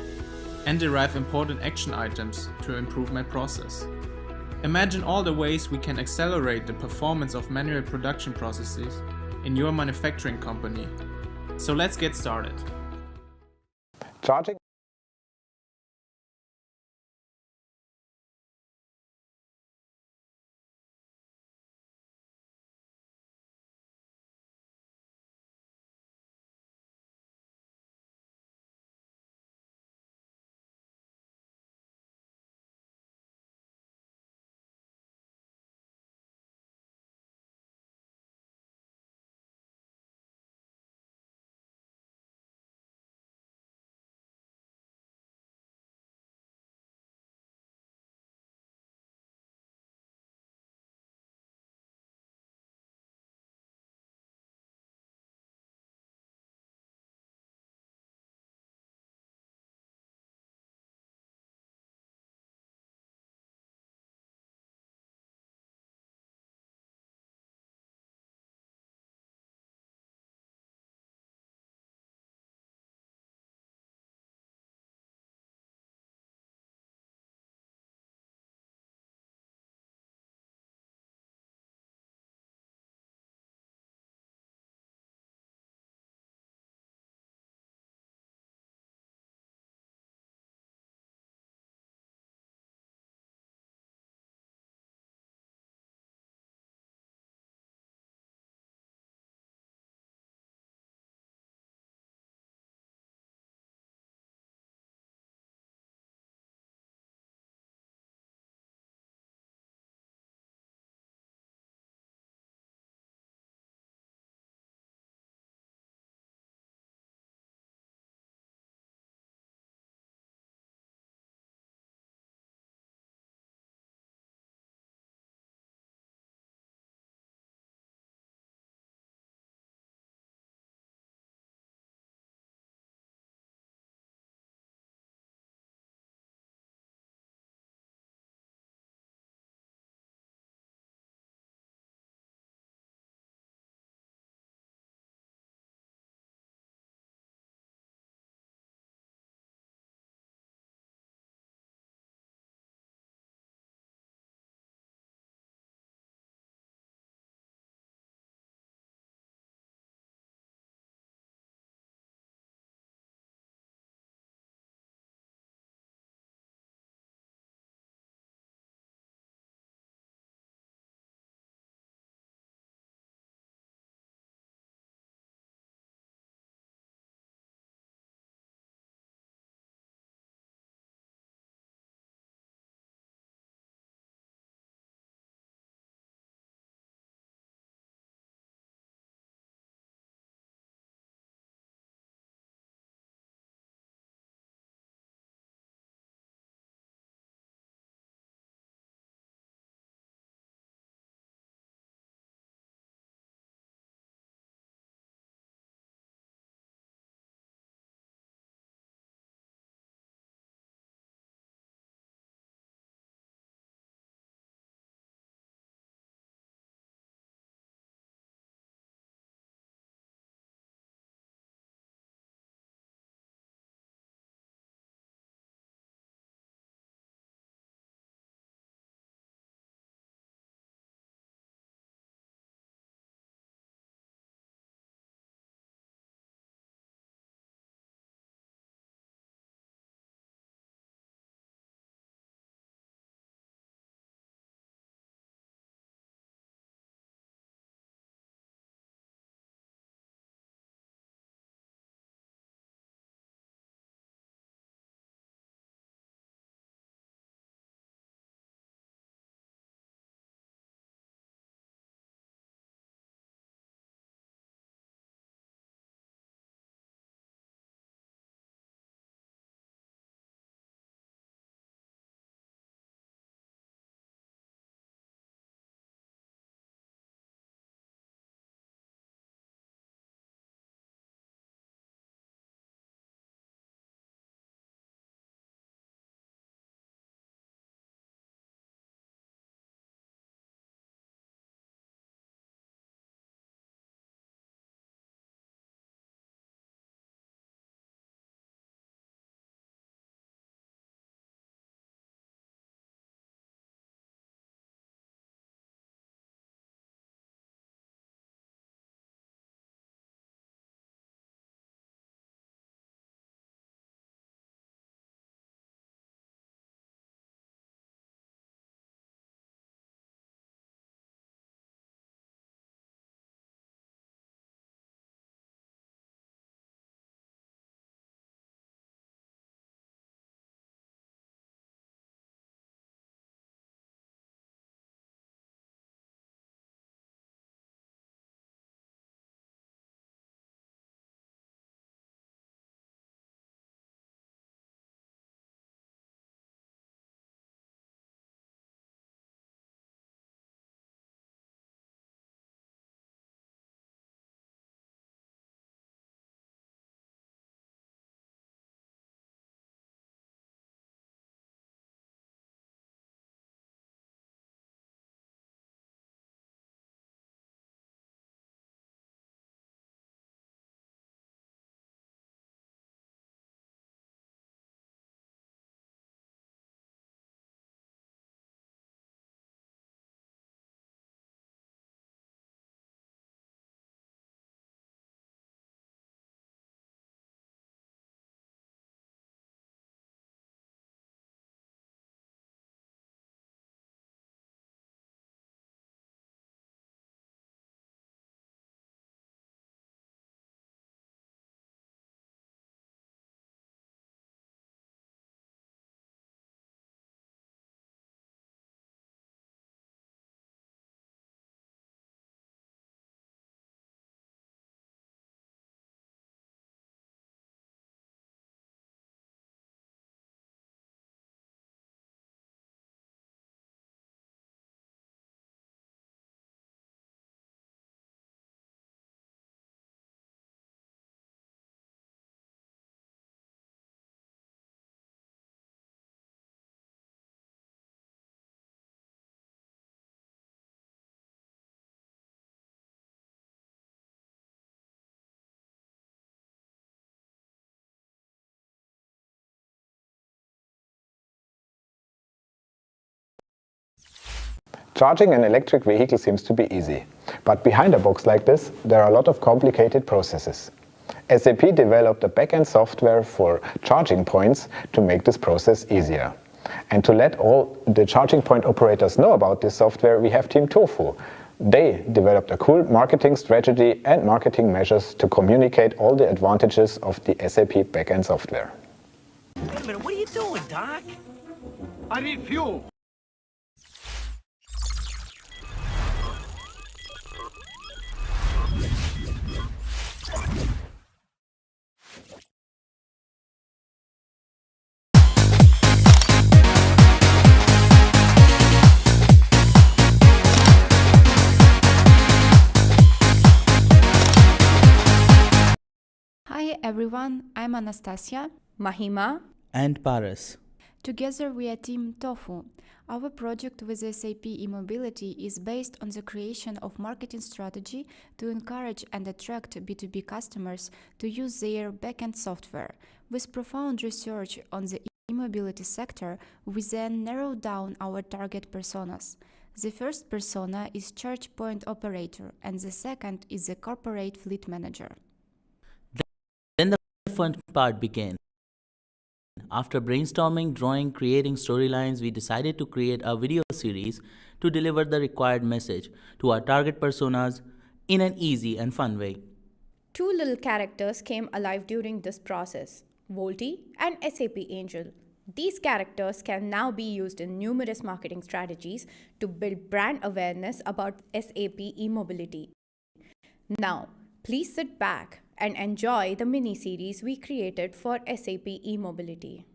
and derive important action items to improve my process. Imagine all the ways we can accelerate the performance of manual production processes in your manufacturing company. So let's get started. Charging Charging an electric vehicle seems to be easy, but behind a box like this, there are a lot of complicated processes. SAP developed a back-end software for charging points to make this process easier. And to let all the charging point operators know about this software, we have Team Tofu. They developed a cool marketing strategy and marketing measures to communicate all the advantages of the SAP back-end software. Wait a minute, what are you doing, Doc? I need fuel. Hi everyone, I'm Anastasia, Mahima, and Paras. Together we are Team Tofu. Our project with SAP e-mobility is based on the creation of marketing strategy to encourage and attract B2B customers to use their backend software. With profound research on the e-mobility sector, we then narrowed down our target personas. The first persona is charge point operator and the second is the corporate fleet manager. Then the fun part began. After brainstorming, drawing, creating storylines, we decided to create a video series to deliver the required message to our target personas in an easy and fun way. Two little characters came alive during this process, Volti and SAP Angel. These characters can now be used in numerous marketing strategies to build brand awareness about SAP e-mobility. Now, please sit back and enjoy the mini-series we created for SAP e-mobility.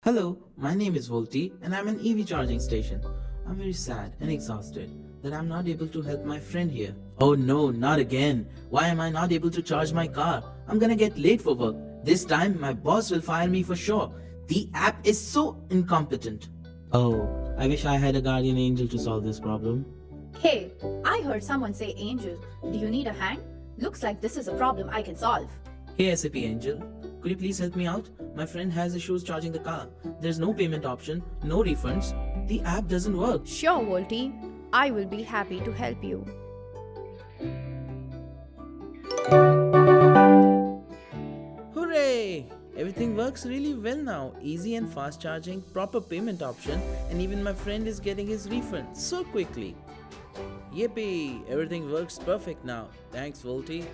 Hello, my name is Volti and I'm an EV charging station. I'm very sad and exhausted that I'm not able to help my friend here. Oh no, not again. Why am I not able to charge my car? I'm gonna get late for work. This time my boss will fire me for sure. The app is so incompetent. Oh, I wish I had a guardian angel to solve this problem. Hey, I heard someone say Angel. Do you need a hand? Looks like this is a problem I can solve. Hey SAP Angel, could you please help me out? My friend has issues charging the car. There's no payment option, no refunds. The app doesn't work. Sure, Volti. I will be happy to help you. Hooray! Everything works really well now. Easy and fast charging, proper payment option, and even my friend is getting his refund so quickly. Yippee! Everything works perfect now. Thanks, Volti.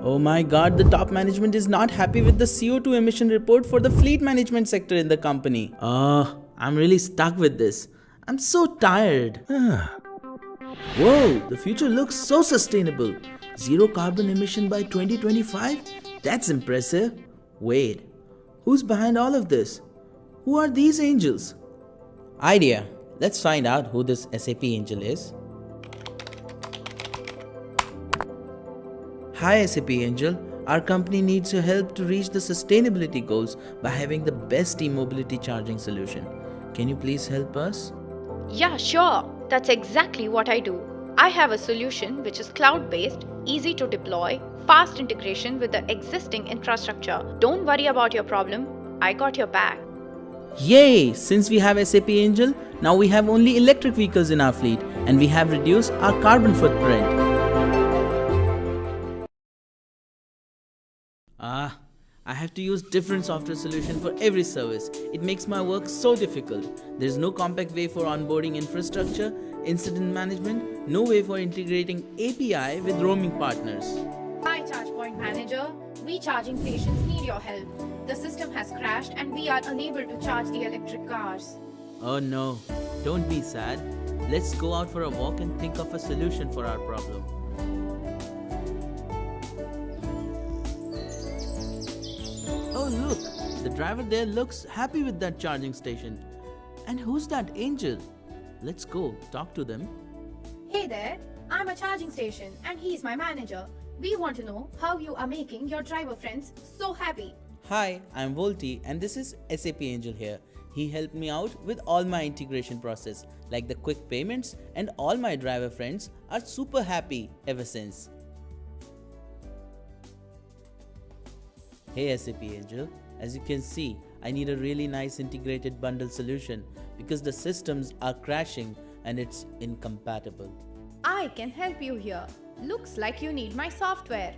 Oh my god, the top management is not happy with the CO2 emission report for the fleet management sector in the company. I'm really stuck with this. I'm so tired. Whoa, the future looks so sustainable. Zero carbon emission by 2025? That's impressive. Wait, who's behind all of this? Who are these angels? Idea. Let's find out who this SAP angel is. Hi SAP Angel, our company needs your help to reach the sustainability goals by having the best e-mobility charging solution. Can you please help us? Yeah, sure. That's exactly what I do. I have a solution which is cloud-based, easy to deploy, fast integration with the existing infrastructure. Don't worry about your problem. I got your back. Yay! Since we have SAP Angel, now we have only electric vehicles in our fleet and we have reduced our carbon footprint. I have to use different software solution for every service. It makes my work so difficult. There's no compact way for onboarding infrastructure, incident management, no way for integrating API with roaming partners. Hi ChargePoint Manager, we charging stations need your help. The system has crashed and we are unable to charge the electric cars. Oh no, don't be sad. Let's go out for a walk and think of a solution for our problem. Oh look, the driver there looks happy with that charging station. And who's that angel? Let's go talk to them. Hey there, I'm a charging station and he's my manager. We want to know how you are making your driver friends so happy. Hi, I'm Volti and this is SAP Angel here. He helped me out with all my integration process, like the quick payments, and all my driver friends are super happy ever since. Hey SAP Angel, as you can see, I need a really nice integrated bundle solution because the systems are crashing and it's incompatible. I can help you here. Looks like you need my software.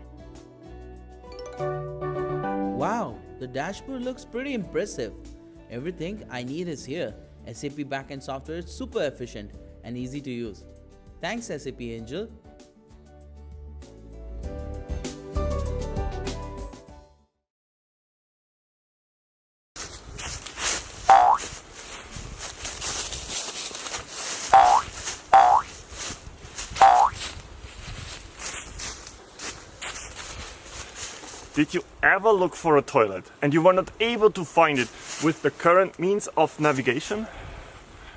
Wow, the dashboard looks pretty impressive. Everything I need is here. SAP backend software is super efficient and easy to use. Thanks SAP Angel. Did you ever look for a toilet and you were not able to find it with the current means of navigation?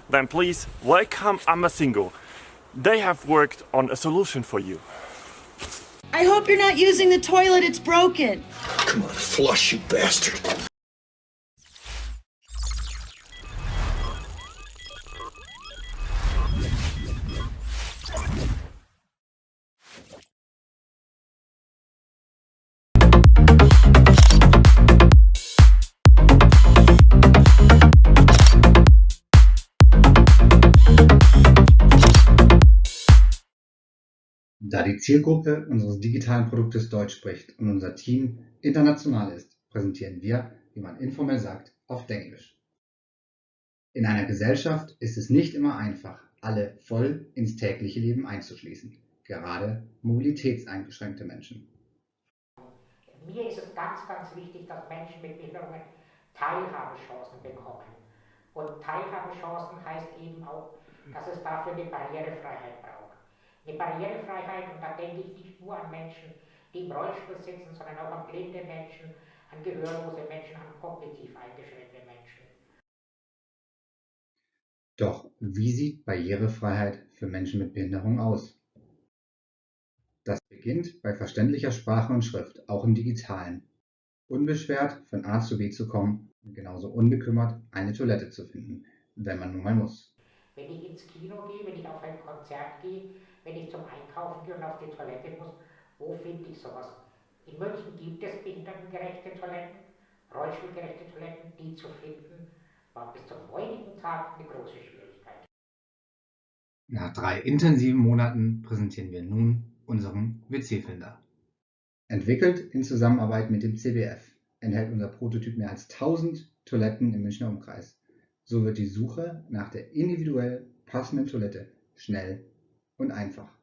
Then please welcome Amazingo. They have worked on a solution for you. I hope you're not using the toilet, it's broken. Come on, flush, you bastard. Da die Zielgruppe unseres digitalen Produktes Deutsch spricht und unser Team international ist, präsentieren wir, wie man informell sagt, auf Englisch. In einer Gesellschaft ist es nicht immer einfach, alle voll ins tägliche Leben einzuschließen, gerade mobilitätseingeschränkte Menschen. Mir ist es ganz, ganz wichtig, dass Menschen mit Behinderungen Teilhabechancen bekommen. Und Teilhabechancen heißt eben auch, dass es dafür eine Barrierefreiheit braucht. Eine Barrierefreiheit, und da denke ich nicht nur an Menschen, die im Rollstuhl sitzen, sondern auch an blinde Menschen, an gehörlose Menschen, an kognitiv eingeschränkte Menschen. Doch wie sieht Barrierefreiheit für Menschen mit Behinderung aus? Das beginnt bei verständlicher Sprache und Schrift, auch im Digitalen. Unbeschwert von A zu B zu kommen und genauso unbekümmert eine Toilette zu finden, wenn man nun mal muss. Wenn ich ins Kino gehe, wenn ich auf ein Konzert gehe, wenn ich zum Einkaufen gehe und auf die Toilette muss, wo finde ich sowas? In München gibt es behindertengerechte Toiletten, rollstuhlgerechte Toiletten, die zu finden, war bis zum heutigen Tag eine große Schwierigkeit. Nach 3 intensiven Monaten präsentieren wir nun unseren WC-Finder. Entwickelt in Zusammenarbeit mit dem CBF enthält unser Prototyp mehr als 1000 Toiletten im Münchner Umkreis. So wird die Suche nach der individuell passenden Toilette schnell und einfach.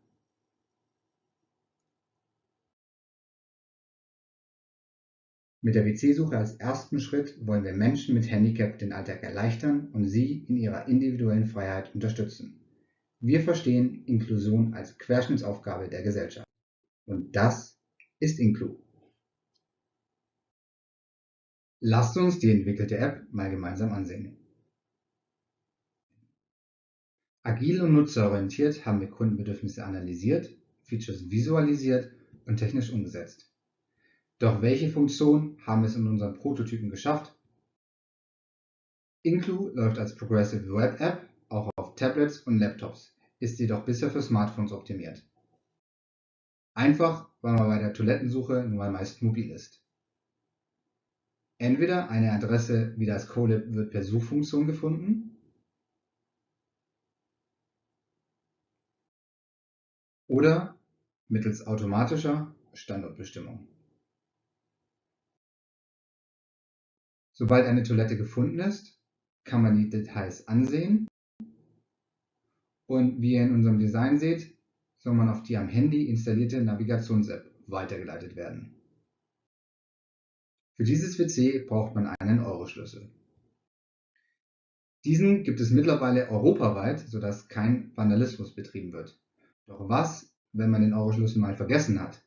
Mit der WC-Suche als ersten Schritt wollen wir Menschen mit Handicap den Alltag erleichtern und sie in ihrer individuellen Freiheit unterstützen. Wir verstehen Inklusion als Querschnittsaufgabe der Gesellschaft. Und das ist Inclu. Lasst uns die entwickelte App mal gemeinsam ansehen. Agil und nutzerorientiert haben wir Kundenbedürfnisse analysiert, Features visualisiert und technisch umgesetzt. Doch welche Funktionen haben es in unseren Prototypen geschafft? Inclu läuft als Progressive Web App auch auf Tablets und Laptops, ist jedoch bisher für Smartphones optimiert. Einfach, weil man bei der Toilettensuche nun mal meist mobil ist. Entweder eine Adresse wie das Colab wird per Suchfunktion gefunden, oder mittels automatischer Standortbestimmung. Sobald eine Toilette gefunden ist, kann man die Details ansehen und wie ihr in unserem Design seht, soll man auf die am Handy installierte Navigations-App weitergeleitet werden. Für dieses WC braucht man einen Euro-Schlüssel. Diesen gibt es mittlerweile europaweit, sodass kein Vandalismus betrieben wird. Doch was, wenn man den Euro-Schlüssel mal vergessen hat?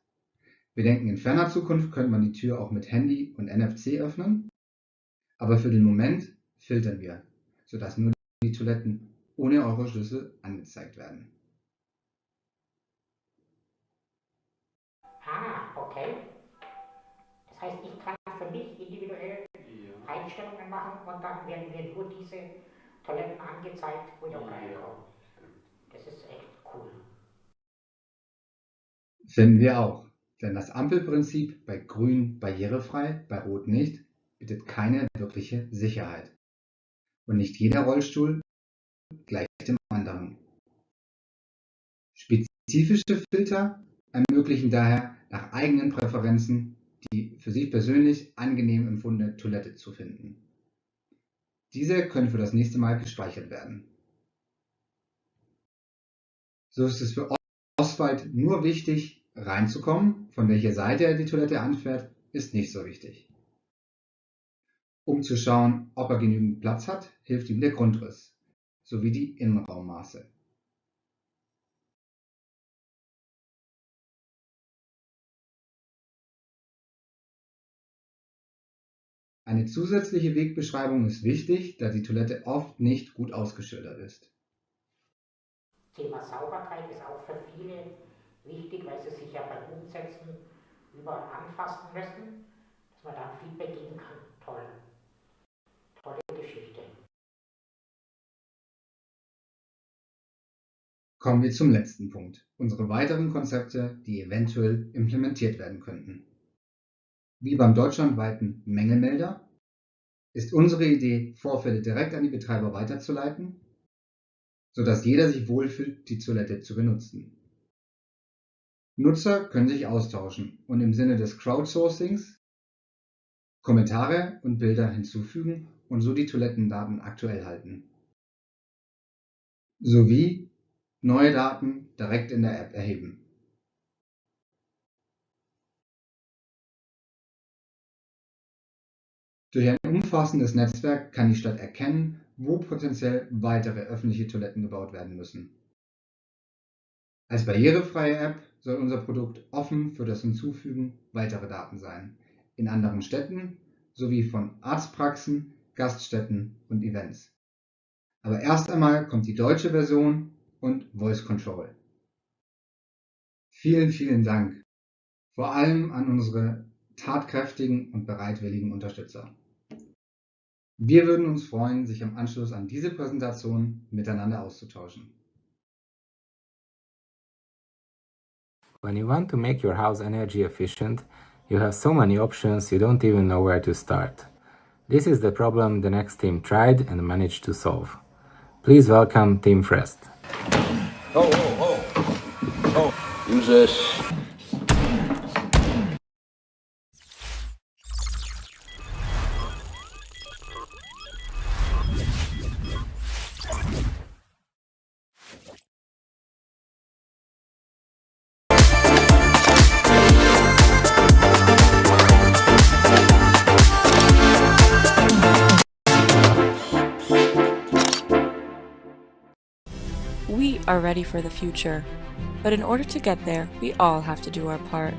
Wir denken, in ferner Zukunft könnte man die Tür auch mit Handy und NFC öffnen, aber für den Moment filtern wir, sodass nur die Toiletten ohne Euro-Schlüssel angezeigt werden. Ah, okay. Das heißt, ich kann für mich individuell Einstellungen machen und dann werden mir nur diese Toiletten angezeigt, wo ich auch reinkomme. Das ist echt cool. Finden wir auch. Denn das Ampelprinzip bei Grün barrierefrei, bei Rot nicht, bietet keine wirkliche Sicherheit. Und nicht jeder Rollstuhl gleicht dem anderen. Spezifische Filter ermöglichen daher nach eigenen Präferenzen die für sich persönlich angenehm empfundene Toilette zu finden. Diese können für das nächste Mal gespeichert werden. So ist es für Oswald nur wichtig, reinzukommen. Von welcher Seite er die Toilette anfährt, ist nicht so wichtig. Um zu schauen, ob er genügend Platz hat, hilft ihm der Grundriss sowie die Innenraummaße. Eine zusätzliche Wegbeschreibung ist wichtig, da die Toilette oft nicht gut ausgeschildert ist. Thema Sauberkeit ist auch für viele wichtig, weil sie sich ja beim Umsetzen überall anfassen müssen, dass man dann Feedback geben kann. Toll. Tolle Geschichte. Kommen wir zum letzten Punkt. Unsere weiteren Konzepte, die eventuell implementiert werden könnten. Wie beim deutschlandweiten Mängelmelder ist unsere Idee, Vorfälle direkt an die Betreiber weiterzuleiten, sodass jeder sich wohlfühlt, die Toilette zu benutzen. Nutzer können sich austauschen und im Sinne des Crowdsourcings Kommentare und Bilder hinzufügen und so die Toilettendaten aktuell halten. Sowie neue Daten direkt in der App erheben. Durch ein umfassendes Netzwerk kann die Stadt erkennen, wo potenziell weitere öffentliche Toiletten gebaut werden müssen. Als barrierefreie App soll unser Produkt offen für das Hinzufügen weiterer Daten sein, in anderen Städten sowie von Arztpraxen, Gaststätten und Events. Aber erst einmal kommt die deutsche Version und Voice Control. Vielen, vielen Dank, vor allem an unsere tatkräftigen und bereitwilligen Unterstützer. Wir würden uns freuen, sich im Anschluss an diese Präsentation miteinander auszutauschen. When you want to make your house energy efficient, you have so many options you don't even know where to start. This is the problem the next team tried and managed to solve. Please welcome Team Frest. Use this. We are ready for the future, but in order to get there, we all have to do our part.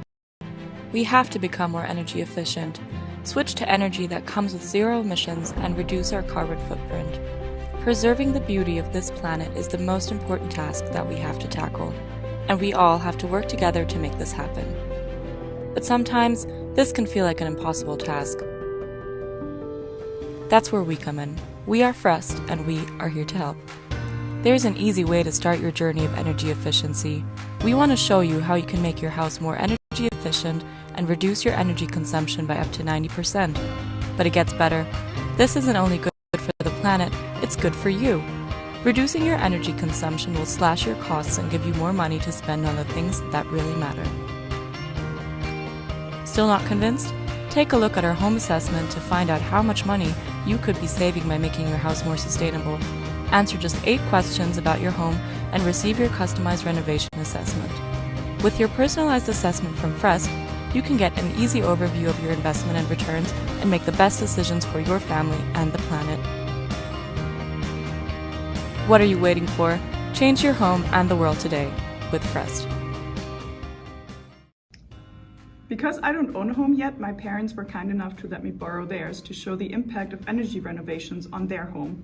We have to become more energy efficient, switch to energy that comes with zero emissions, and reduce our carbon footprint. Preserving the beauty of this planet is the most important task that we have to tackle, and we all have to work together to make this happen. But sometimes, this can feel like an impossible task. That's where we come in. We are Frest, and we are here to help. There's an easy way to start your journey of energy efficiency. We want to show you how you can make your house more energy efficient and reduce your energy consumption by up to 90%. But it gets better. This isn't only good for the planet, it's good for you. Reducing your energy consumption will slash your costs and give you more money to spend on the things that really matter. Still not convinced? Take a look at our home assessment to find out how much money you could be saving by making your house more sustainable. Answer just 8 questions about your home and receive your customized renovation assessment. With your personalized assessment from Frest, you can get an easy overview of your investment and returns and make the best decisions for your family and the planet. What are you waiting for? Change your home and the world today with Frest. Because I don't own a home yet, my parents were kind enough to let me borrow theirs to show the impact of energy renovations on their home.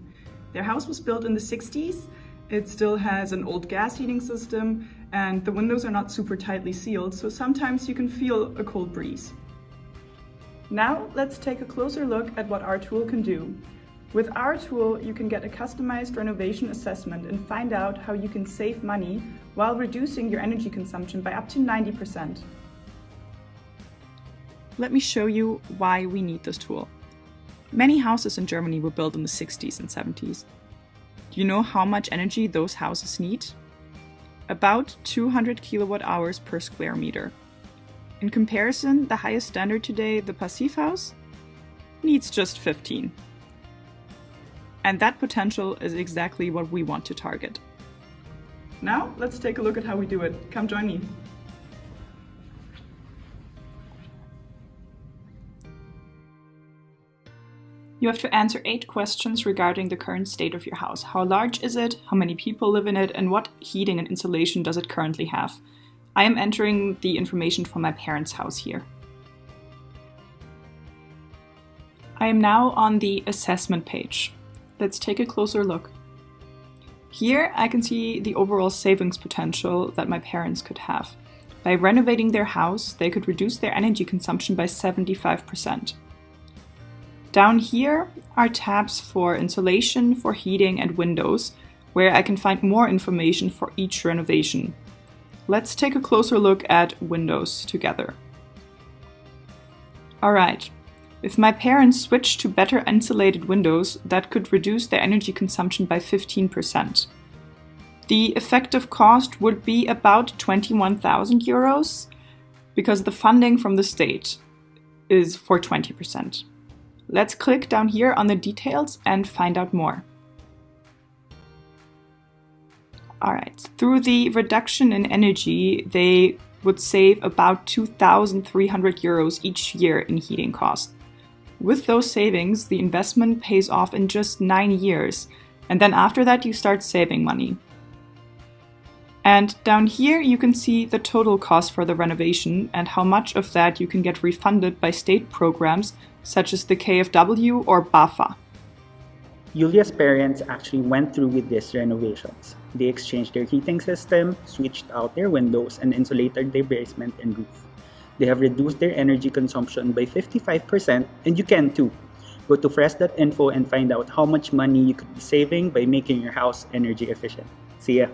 Their house was built in the 60s. It still has an old gas heating system and the windows are not super tightly sealed, so sometimes you can feel a cold breeze. Now let's take a closer look at what our tool can do. With our tool, you can get a customized renovation assessment and find out how you can save money while reducing your energy consumption by up to 90%. Let me show you why we need this tool. Many houses in Germany were built in the 60s and 70s. Do you know how much energy those houses need? About 200 kilowatt hours per square meter. In comparison, the highest standard today, the Passivhaus, needs just 15. And that potential is exactly what we want to target. Now, let's take a look at how we do it. Come join me. You have to answer 8 questions regarding the current state of your house. How large is it? How many people live in it? And what heating and insulation does it currently have? I am entering the information from my parents' house here. I am now on the assessment page. Let's take a closer look. Here I can see the overall savings potential that my parents could have. By renovating their house, they could reduce their energy consumption by 75%. Down here are tabs for insulation, for heating and windows, where I can find more information for each renovation. Let's take a closer look at windows together. Alright, if my parents switched to better insulated windows, that could reduce their energy consumption by 15%. The effective cost would be about 21,000 euros, because the funding from the state is for 20%. Let's click down here on the details and find out more. Alright, through the reduction in energy, they would save about 2,300 euros each year in heating costs. With those savings, the investment pays off in just 9 years, and then after that you start saving money. And down here you can see the total cost for the renovation and how much of that you can get refunded by state programs such as the KfW or BAFA. Julia's parents actually went through with these renovations. They exchanged their heating system, switched out their windows, and insulated their basement and roof. They have reduced their energy consumption by 55%, and you can too. Go to fresh.info and find out how much money you could be saving by making your house energy efficient. See ya!